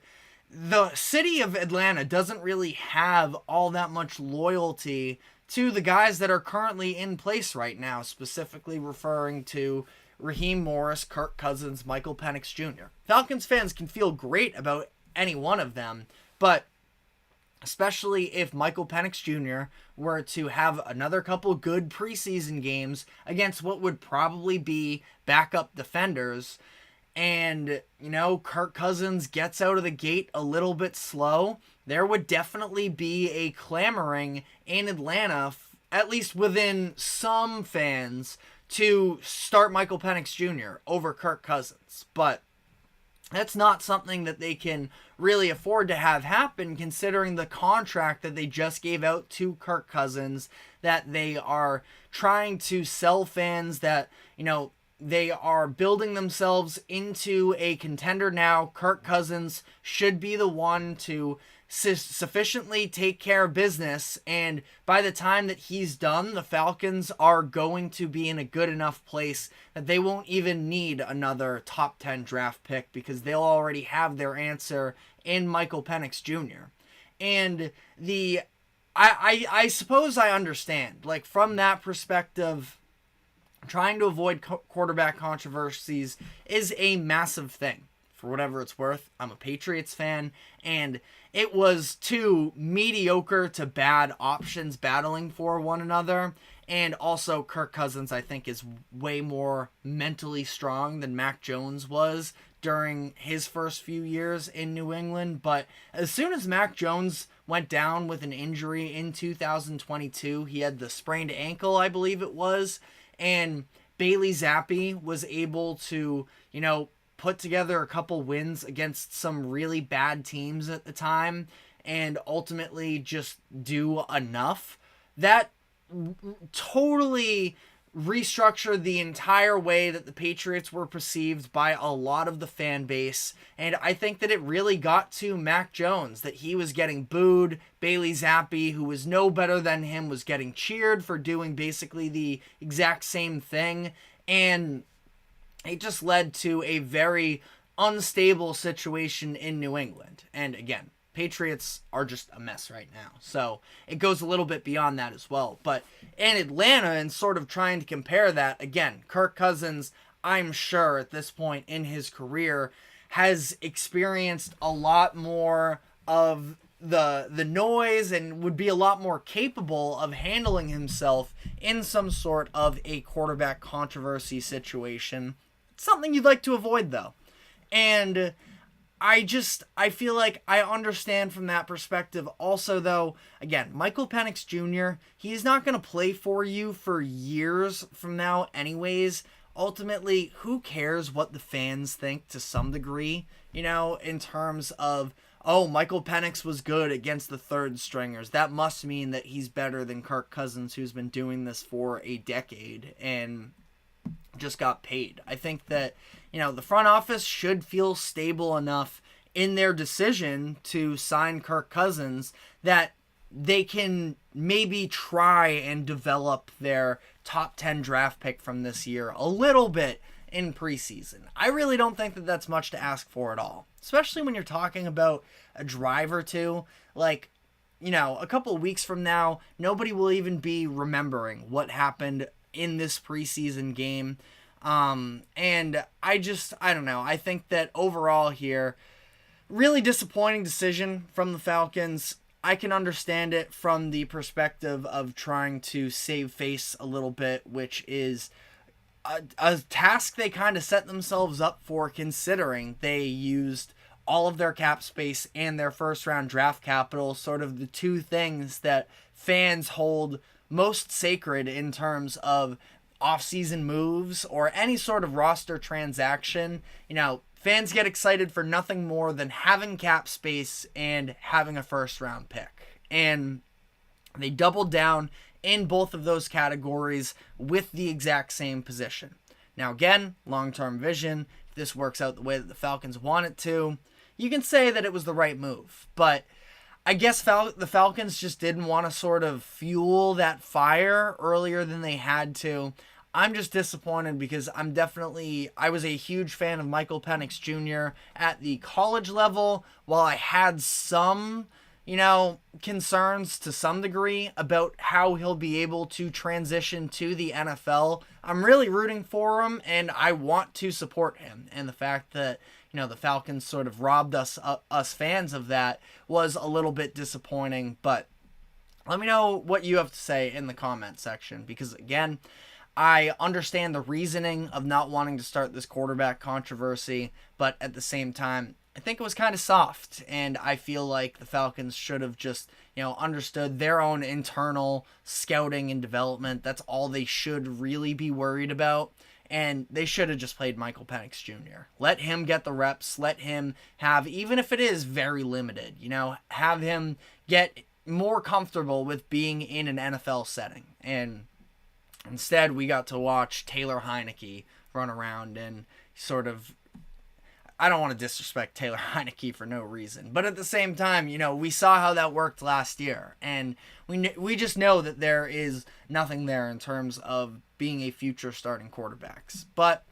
the city of Atlanta doesn't really have all that much loyalty to the guys that are currently in place right now, specifically referring to Raheem Morris, Kirk Cousins, Michael Penix Jr. Falcons fans can feel great about any one of them, but especially if Michael Penix Jr. were to have another couple good preseason games against what would probably be backup defenders, and, Kirk Cousins gets out of the gate a little bit slow, there would definitely be a clamoring in Atlanta, at least within some fans, to start Michael Penix Jr. over Kirk Cousins. But that's not something that they can really afford to have happen, considering the contract that they just gave out to Kirk Cousins, that they are trying to sell fans, that, they are building themselves into a contender now. Kirk Cousins should be the one to sufficiently take care of business, and by the time that he's done, the Falcons are going to be in a good enough place that they won't even need another top 10 draft pick, because they'll already have their answer in Michael Penix Jr. And I suppose I understand, like, from that perspective, trying to avoid quarterback controversies is a massive thing. For whatever it's worth, I'm a Patriots fan, and it was two mediocre to bad options battling for one another. And also, Kirk Cousins, I think, is way more mentally strong than Mac Jones was during his first few years in New England. But as soon as Mac Jones went down with an injury in 2022, he had the sprained ankle, I believe it was, and Bailey Zappi was able to, put together a couple wins against some really bad teams at the time and ultimately just do enough. That totally restructured the entire way that the Patriots were perceived by a lot of the fan base, and I think that it really got to Mac Jones, that he was getting booed. Bailey Zappi, who was no better than him, was getting cheered for doing basically the exact same thing, and it just led to a very unstable situation in New England. And again, Patriots are just a mess right now. So it goes a little bit beyond that as well. But in Atlanta, and sort of trying to compare that, again, Kirk Cousins, I'm sure at this point in his career, has experienced a lot more of the noise and would be a lot more capable of handling himself in some sort of a quarterback controversy situation. Something you'd like to avoid, though. And I feel like I understand from that perspective. Also, though, again, Michael Penix Jr., he's not going to play for you for years from now anyways. Ultimately, who cares what the fans think to some degree, in terms of, oh, Michael Penix was good against the third stringers. That must mean that he's better than Kirk Cousins, who's been doing this for a decade and just got paid. I think that, the front office should feel stable enough in their decision to sign Kirk Cousins that they can maybe try and develop their top 10 draft pick from this year a little bit in preseason. I really don't think that that's much to ask for at all, especially when you're talking about a drive or two. Like, a couple of weeks from now, nobody will even be remembering what happened in this preseason game. And I don't know. I think that overall here, really disappointing decision from the Falcons. I can understand it from the perspective of trying to save face a little bit, which is a task they kind of set themselves up for, considering they used all of their cap space and their first round draft capital, sort of the two things that fans hold most sacred in terms of off-season moves or any sort of roster transaction. Fans get excited for nothing more than having cap space and having a first round pick. And they doubled down in both of those categories with the exact same position. Now again, long-term vision, if this works out the way that the Falcons want it to, you can say that it was the right move. But I guess the Falcons just didn't want to sort of fuel that fire earlier than they had to. I'm just disappointed because I was a huge fan of Michael Penix Jr. at the college level. While I had some, concerns to some degree about how he'll be able to transition to the NFL, I'm really rooting for him and I want to support him. And the fact that, the Falcons sort of robbed us fans of that was a little bit disappointing. But let me know what you have to say in the comment section, because again, I understand the reasoning of not wanting to start this quarterback controversy, but at the same time, I think it was kind of soft, and I feel like the Falcons should have just, understood their own internal scouting and development. That's all they should really be worried about, and they should have just played Michael Penix Jr. Let him get the reps, let him have, even if it is very limited, have him get more comfortable with being in an NFL setting. And instead, we got to watch Taylor Heineke run around and sort of, I don't want to disrespect Taylor Heineke for no reason, but at the same time, we saw how that worked last year, and we just know that there is nothing there in terms of being a future starting quarterbacks. But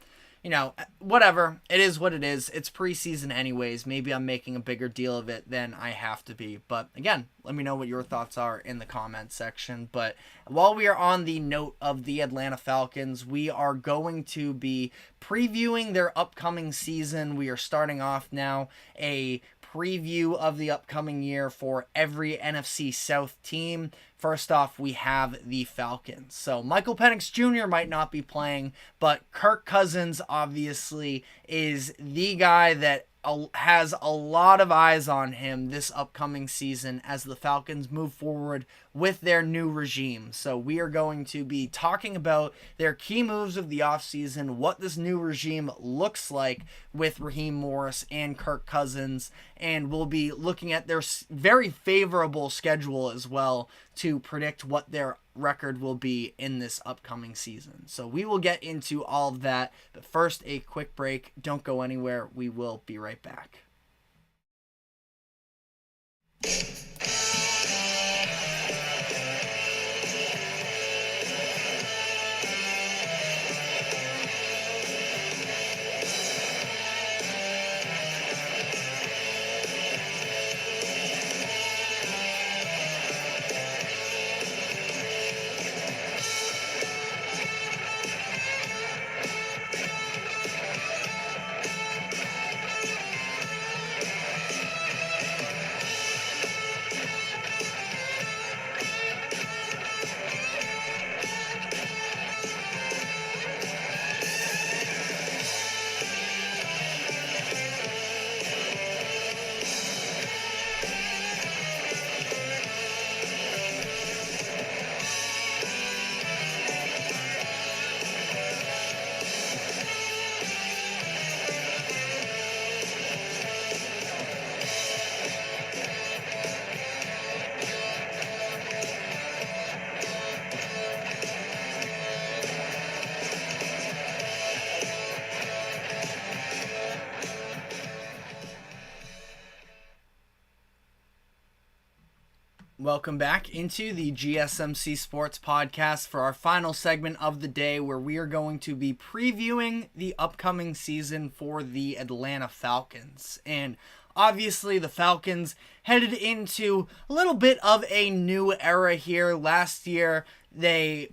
whatever. It is what it is. It's preseason anyways. Maybe I'm making a bigger deal of it than I have to be. But again, let me know what your thoughts are in the comments section. But while we are on the note of the Atlanta Falcons, we are going to be previewing their upcoming season. We are starting off now a preview of the upcoming year for every NFC South team. First off, we have the Falcons. So Michael Penix Jr. might not be playing, but Kirk Cousins obviously is the guy that has a lot of eyes on him this upcoming season as the Falcons move forward with their new regime. So we are going to be talking about their key moves of the offseason, what this new regime looks like with Raheem Morris and Kirk Cousins, and we'll be looking at their very favorable schedule as well to predict what their record will be in this upcoming season. So we will get into all of that, but first a quick break. Don't go anywhere. We will be right back. Welcome back into the GSMC Sports Podcast for our final segment of the day, where we are going to be previewing the upcoming season for the Atlanta Falcons. And obviously the Falcons headed into a little bit of a new era here. Last year, they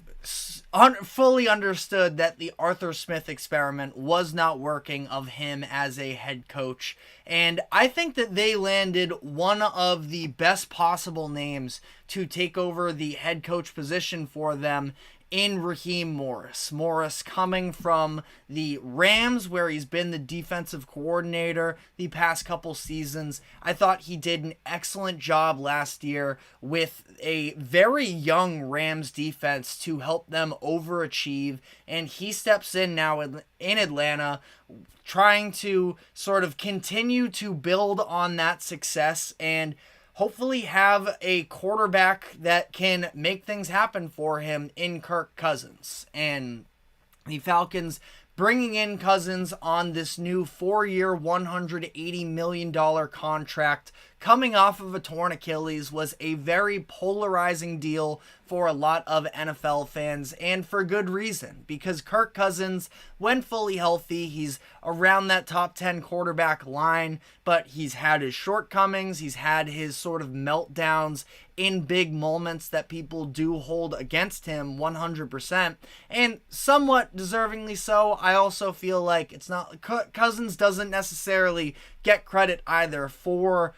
fully understood that the Arthur Smith experiment was not working of him as a head coach. And I think that they landed one of the best possible names to take over the head coach position for them in Raheem Morris. Morris coming from the Rams, where he's been the defensive coordinator the past couple seasons. I thought he did an excellent job last year with a very young Rams defense to help them overachieve. And he steps in now in Atlanta, trying to sort of continue to build on that success and hopefully have a quarterback that can make things happen for him in Kirk Cousins. And the Falcons bringing in Cousins on this new 4-year, $180 million contract coming off of a torn Achilles was a very polarizing deal for a lot of NFL fans, and for good reason, because Kirk Cousins, when fully healthy, he's around that top 10 quarterback line, but he's had his shortcomings, he's had his sort of meltdowns in big moments that people do hold against him 100%, and somewhat deservingly so. I also feel like it's not, Cousins doesn't necessarily get credit either for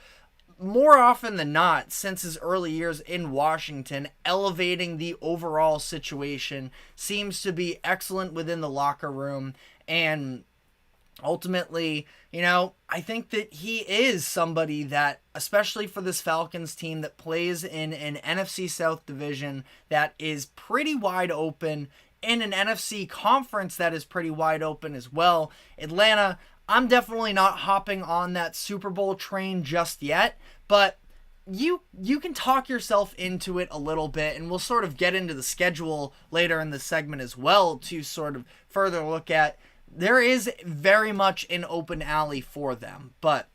more often than not, since his early years in Washington, elevating the overall situation, seems to be excellent within the locker room. And ultimately, I think that he is somebody that, especially for this Falcons team that plays in an NFC South division that is pretty wide open, in an NFC conference that is pretty wide open as well. Atlanta, I'm definitely not hopping on that Super Bowl train just yet, but you can talk yourself into it a little bit, and we'll sort of get into the schedule later in the segment as well to sort of further look at. There is very much an open alley for them, but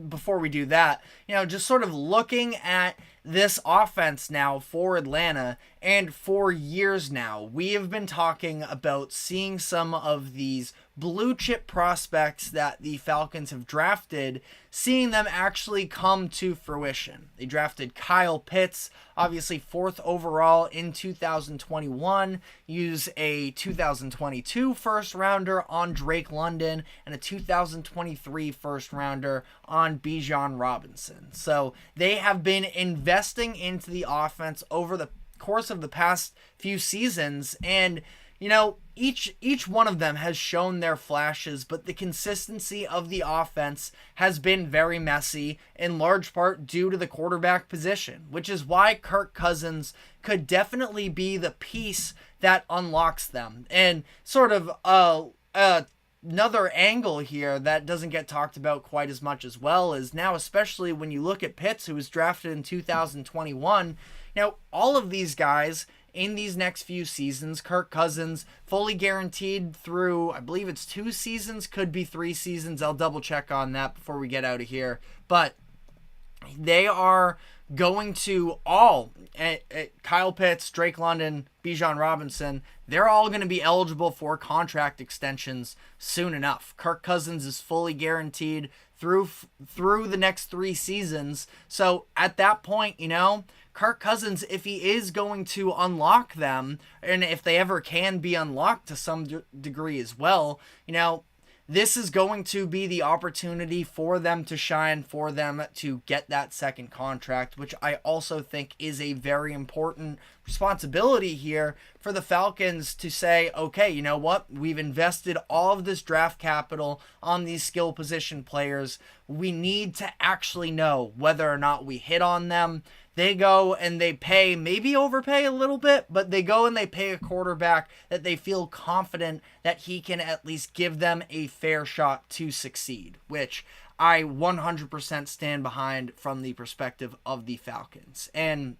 before we do that, just sort of looking at this offense now for Atlanta, and for years now, we have been talking about seeing some of these blue chip prospects that the Falcons have drafted, seeing them actually come to fruition. They drafted Kyle Pitts, obviously 4th overall in 2021, use a 2022 first rounder on Drake London, and a 2023 first rounder on Bijan Robinson. So they have been investing into the offense over the course of the past few seasons, and each one of them has shown their flashes, but the consistency of the offense has been very messy, in large part due to the quarterback position, which is why Kirk Cousins could definitely be the piece that unlocks them. And sort of another angle here that doesn't get talked about quite as much as well is now, especially when you look at Pitts, who was drafted in 2021, all of these guys in these next few seasons, Kirk Cousins fully guaranteed through, I believe it's 2 seasons, could be 3 seasons. I'll double check on that before we get out of here. But they are going to all, Kyle Pitts, Drake London, Bijan Robinson, they're all going to be eligible for contract extensions soon enough. Kirk Cousins is fully guaranteed through the next 3 seasons. So at that point, Kirk Cousins, if he is going to unlock them, and if they ever can be unlocked to some degree as well, this is going to be the opportunity for them to shine, for them to get that second contract, which I also think is a very important responsibility here for the Falcons to say, okay, you know what? We've invested all of this draft capital on these skill position players. We need to actually know whether or not we hit on them. They go and they pay, maybe overpay a little bit, but they go and they pay a quarterback that they feel confident that he can at least give them a fair shot to succeed, which I 100% stand behind from the perspective of the Falcons. And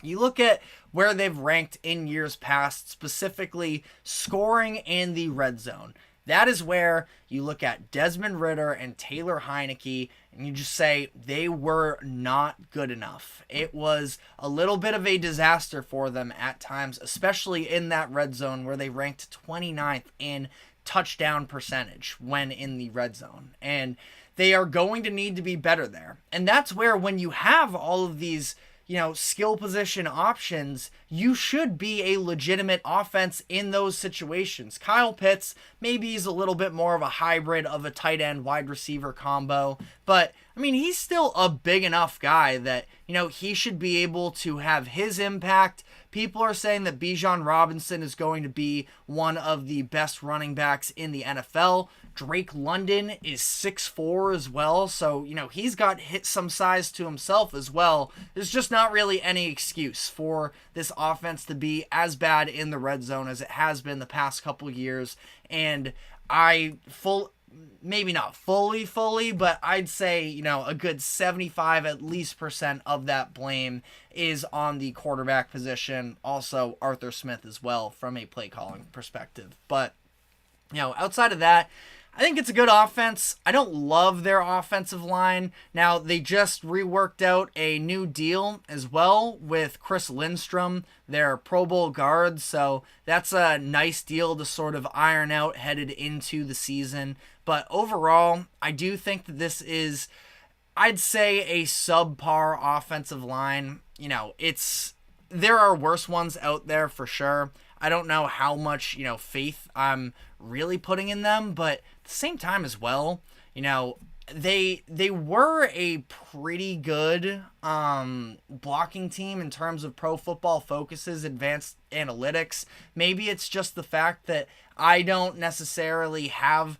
you look at where they've ranked in years past, specifically scoring in the red zone. That is where you look at Desmond Ridder and Taylor Heineke, and you just say they were not good enough. It was a little bit of a disaster for them at times, especially in that red zone where they ranked 29th in touchdown percentage when in the red zone. And they are going to need to be better there. And that's where, when you have all of these skill position options, you should be a legitimate offense in those situations. Kyle Pitts, maybe he's a little bit more of a hybrid of a tight end wide receiver combo, but he's still a big enough guy that, he should be able to have his impact. People are saying that Bijan Robinson is going to be one of the best running backs in the NFL. Drake London is 6'4" as well, so, he's got some size to himself as well. There's just not really any excuse for this offense to be as bad in the red zone as it has been the past couple years, and maybe not fully, but I'd say, a good 75 at least % of that blame is on the quarterback position. Also Arthur Smith as well from a play calling perspective. But, outside of that, I think it's a good offense. I don't love their offensive line. Now, they just reworked out a new deal as well with Chris Lindstrom, their Pro Bowl guard. So that's a nice deal to sort of iron out headed into the season. But overall, I do think that this is, I'd say, a subpar offensive line. There are worse ones out there for sure. I don't know how much, faith I'm really putting in them, but at the same time as well, they were a pretty good blocking team in terms of Pro Football Focus's advanced analytics. Maybe it's just the fact that I don't necessarily have,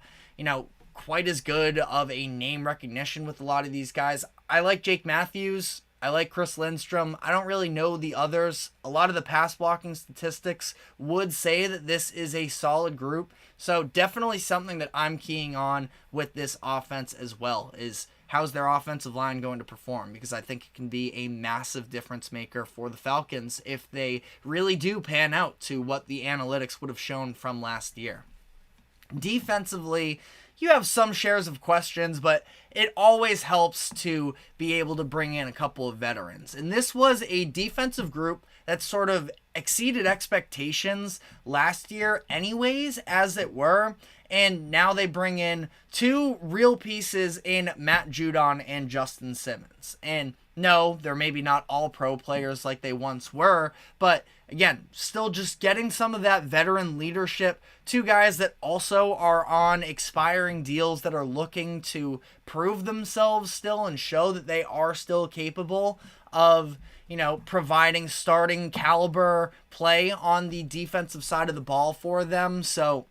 quite as good of a name recognition with a lot of these guys. I like Jake Matthews. I like Chris Lindstrom. I don't really know the others. A lot of the pass blocking statistics would say that this is a solid group. So definitely something that I'm keying on with this offense as well is how's their offensive line going to perform, because I think it can be a massive difference maker for the Falcons if they really do pan out to what the analytics would have shown from last year. Defensively, you have some shares of questions, but it always helps to be able to bring in a couple of veterans. And this was a defensive group that sort of exceeded expectations last year anyways, as it were. And now they bring in two real pieces in Matt Judon and Justin Simmons. And no, they're maybe not all pro players like they once were, but again, still just getting some of that veteran leadership. Two guys that also are on expiring deals that are looking to prove themselves still and show that they are still capable of, providing starting caliber play on the defensive side of the ball for them. So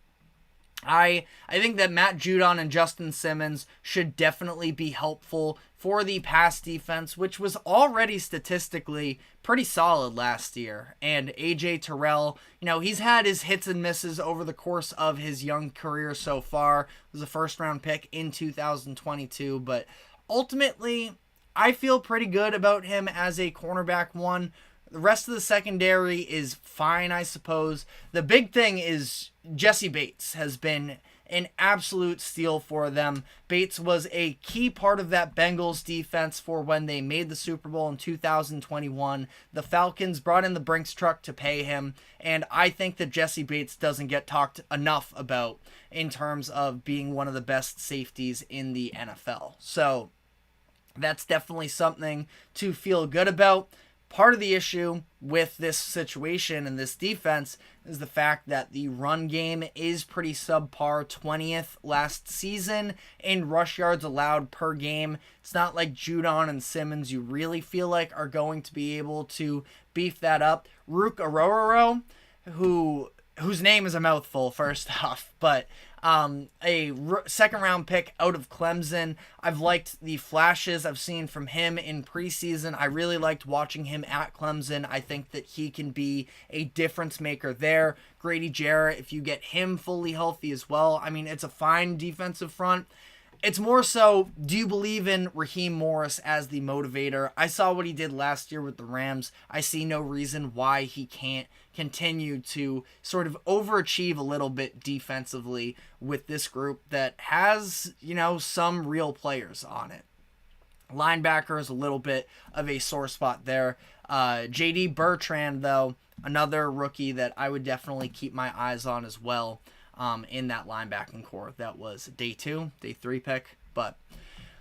I think that Matt Judon and Justin Simmons should definitely be helpful for the pass defense, which was already statistically pretty solid last year. And AJ Terrell, he's had his hits and misses over the course of his young career so far. He was a first-round pick in 2022, but ultimately, I feel pretty good about him as a cornerback one. The rest of the secondary is fine, I suppose. The big thing is Jesse Bates has been an absolute steal for them. Bates was a key part of that Bengals defense for when they made the Super Bowl in 2021. The Falcons brought in the Brinks truck to pay him, and I think that Jesse Bates doesn't get talked enough about in terms of being one of the best safeties in the NFL. So that's definitely something to feel good about. Part of the issue with this situation and this defense is the fact that the run game is pretty subpar, 20th last season in rush yards allowed per game. It's not like Judon and Simmons you really feel like are going to be able to beef that up. Rook Arororo, whose name is a mouthful first off, but second round pick out of Clemson. I've liked the flashes I've seen from him in preseason. I really liked watching him at Clemson. I think that he can be a difference maker there. Grady Jarrett, if you get him fully healthy as well, it's a fine defensive front. It's more so, do you believe in Raheem Morris as the motivator? I saw what he did last year with the Rams. I see no reason why he can't continue to sort of overachieve a little bit defensively with this group that has, some real players on it. Linebacker is a little bit of a sore spot there. J.D. Bertrand, though, another rookie that I would definitely keep my eyes on as well. In that linebacking core. That was day 2, day 3 pick. But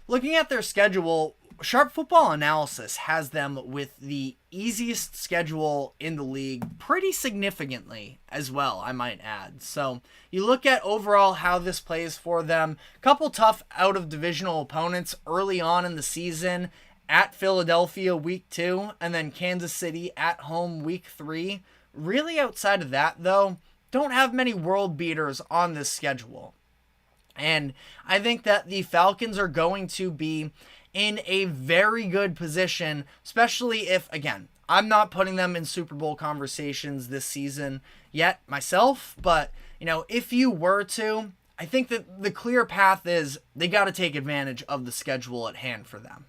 looking at their schedule, Sharp Football Analysis has them with the easiest schedule in the league pretty significantly as well, I might add. So you look at overall how this plays for them. A couple tough out-of-divisional opponents early on in the season. At Philadelphia week 2, and then Kansas City at home week 3. Really outside of that, though, don't have many world beaters on this schedule. And I think that the Falcons are going to be in a very good position, especially if, again, I'm not putting them in Super Bowl conversations this season yet myself, but, if you were to, I think that the clear path is they got to take advantage of the schedule at hand for them.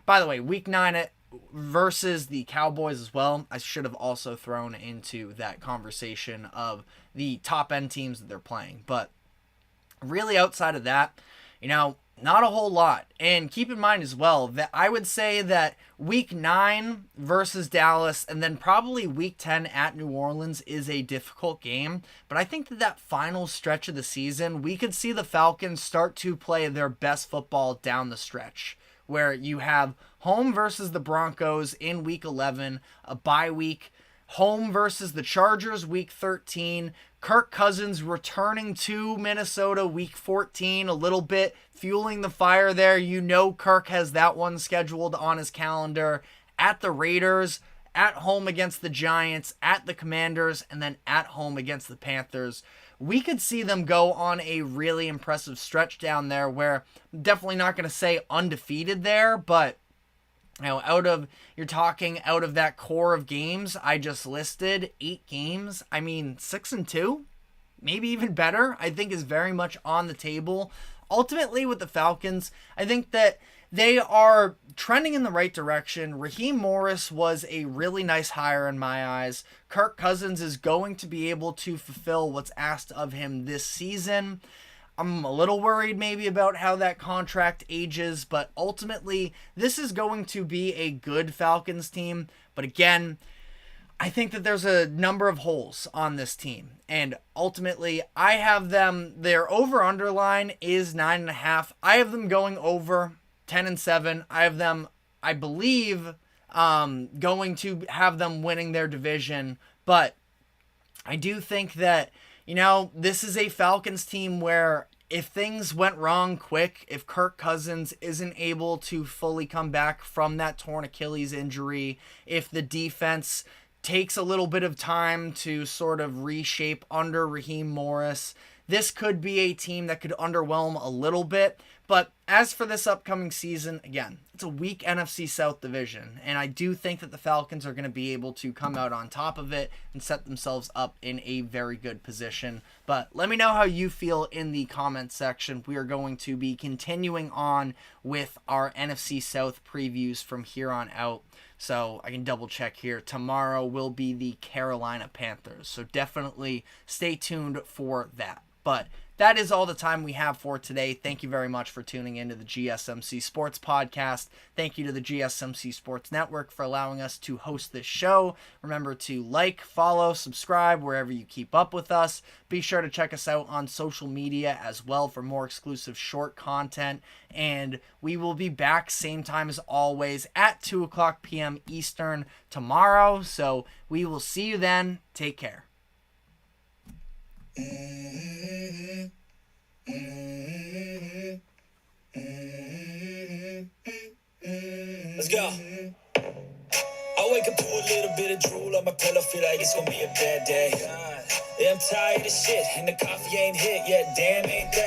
By the way, week 9 versus the Cowboys as well, I should have also thrown into that conversation of the top end teams that they're playing. But really outside of that, not a whole lot. And keep in mind as well that I would say that week 9 versus Dallas and then probably week 10 at New Orleans is a difficult game. But I think that final stretch of the season, we could see the Falcons start to play their best football down the stretch, where you have home versus the Broncos in week 11, a bye week, home versus the Chargers week 13. Kirk Cousins returning to Minnesota week 14, a little bit fueling the fire there. You know Kirk has that one scheduled on his calendar. At the Raiders, at home against the Giants, at the Commanders, and then at home against the Panthers. We could see them go on a really impressive stretch down there where I'm definitely not going to say undefeated there, but you're talking out of that core of games I just listed, 8 games. I mean, 6-2, maybe even better, I think is very much on the table. Ultimately, with the Falcons, I think that they are trending in the right direction. Raheem Morris was a really nice hire in my eyes. Kirk Cousins is going to be able to fulfill what's asked of him this season. I'm a little worried maybe about how that contract ages, but ultimately this is going to be a good Falcons team. But again, I think that there's a number of holes on this team. And ultimately, I have them, their over-under line is 9.5. I have them going over 10-7. I have them, I believe, going to have them winning their division. But I do think that, this is a Falcons team where if things went wrong quick, if Kirk Cousins isn't able to fully come back from that torn Achilles injury, if the defense takes a little bit of time to sort of reshape under Raheem Morris, this could be a team that could underwhelm a little bit. But as for this upcoming season, again, it's a weak NFC South division, and I do think that the Falcons are going to be able to come out on top of it and set themselves up in a very good position. But let me know how you feel in the comments section. We are going to be continuing on with our NFC South previews from here on out. So I can double check here. Tomorrow will be the Carolina Panthers. So definitely stay tuned for that. But that is all the time we have for today. Thank you very much for tuning into the GSMC Sports Podcast. Thank you to the GSMC Sports Network for allowing us to host this show. Remember to like, follow, subscribe wherever you keep up with us. Be sure to check us out on social media as well for more exclusive short content. And we will be back same time as always at 2:00 p.m. Eastern tomorrow. So we will see you then. Take care. Let's go. I wake up to a little bit of drool on my pillow, feel like it's gonna be a bad day. Yeah, I'm tired of shit, and the coffee ain't hit yet, damn ain't that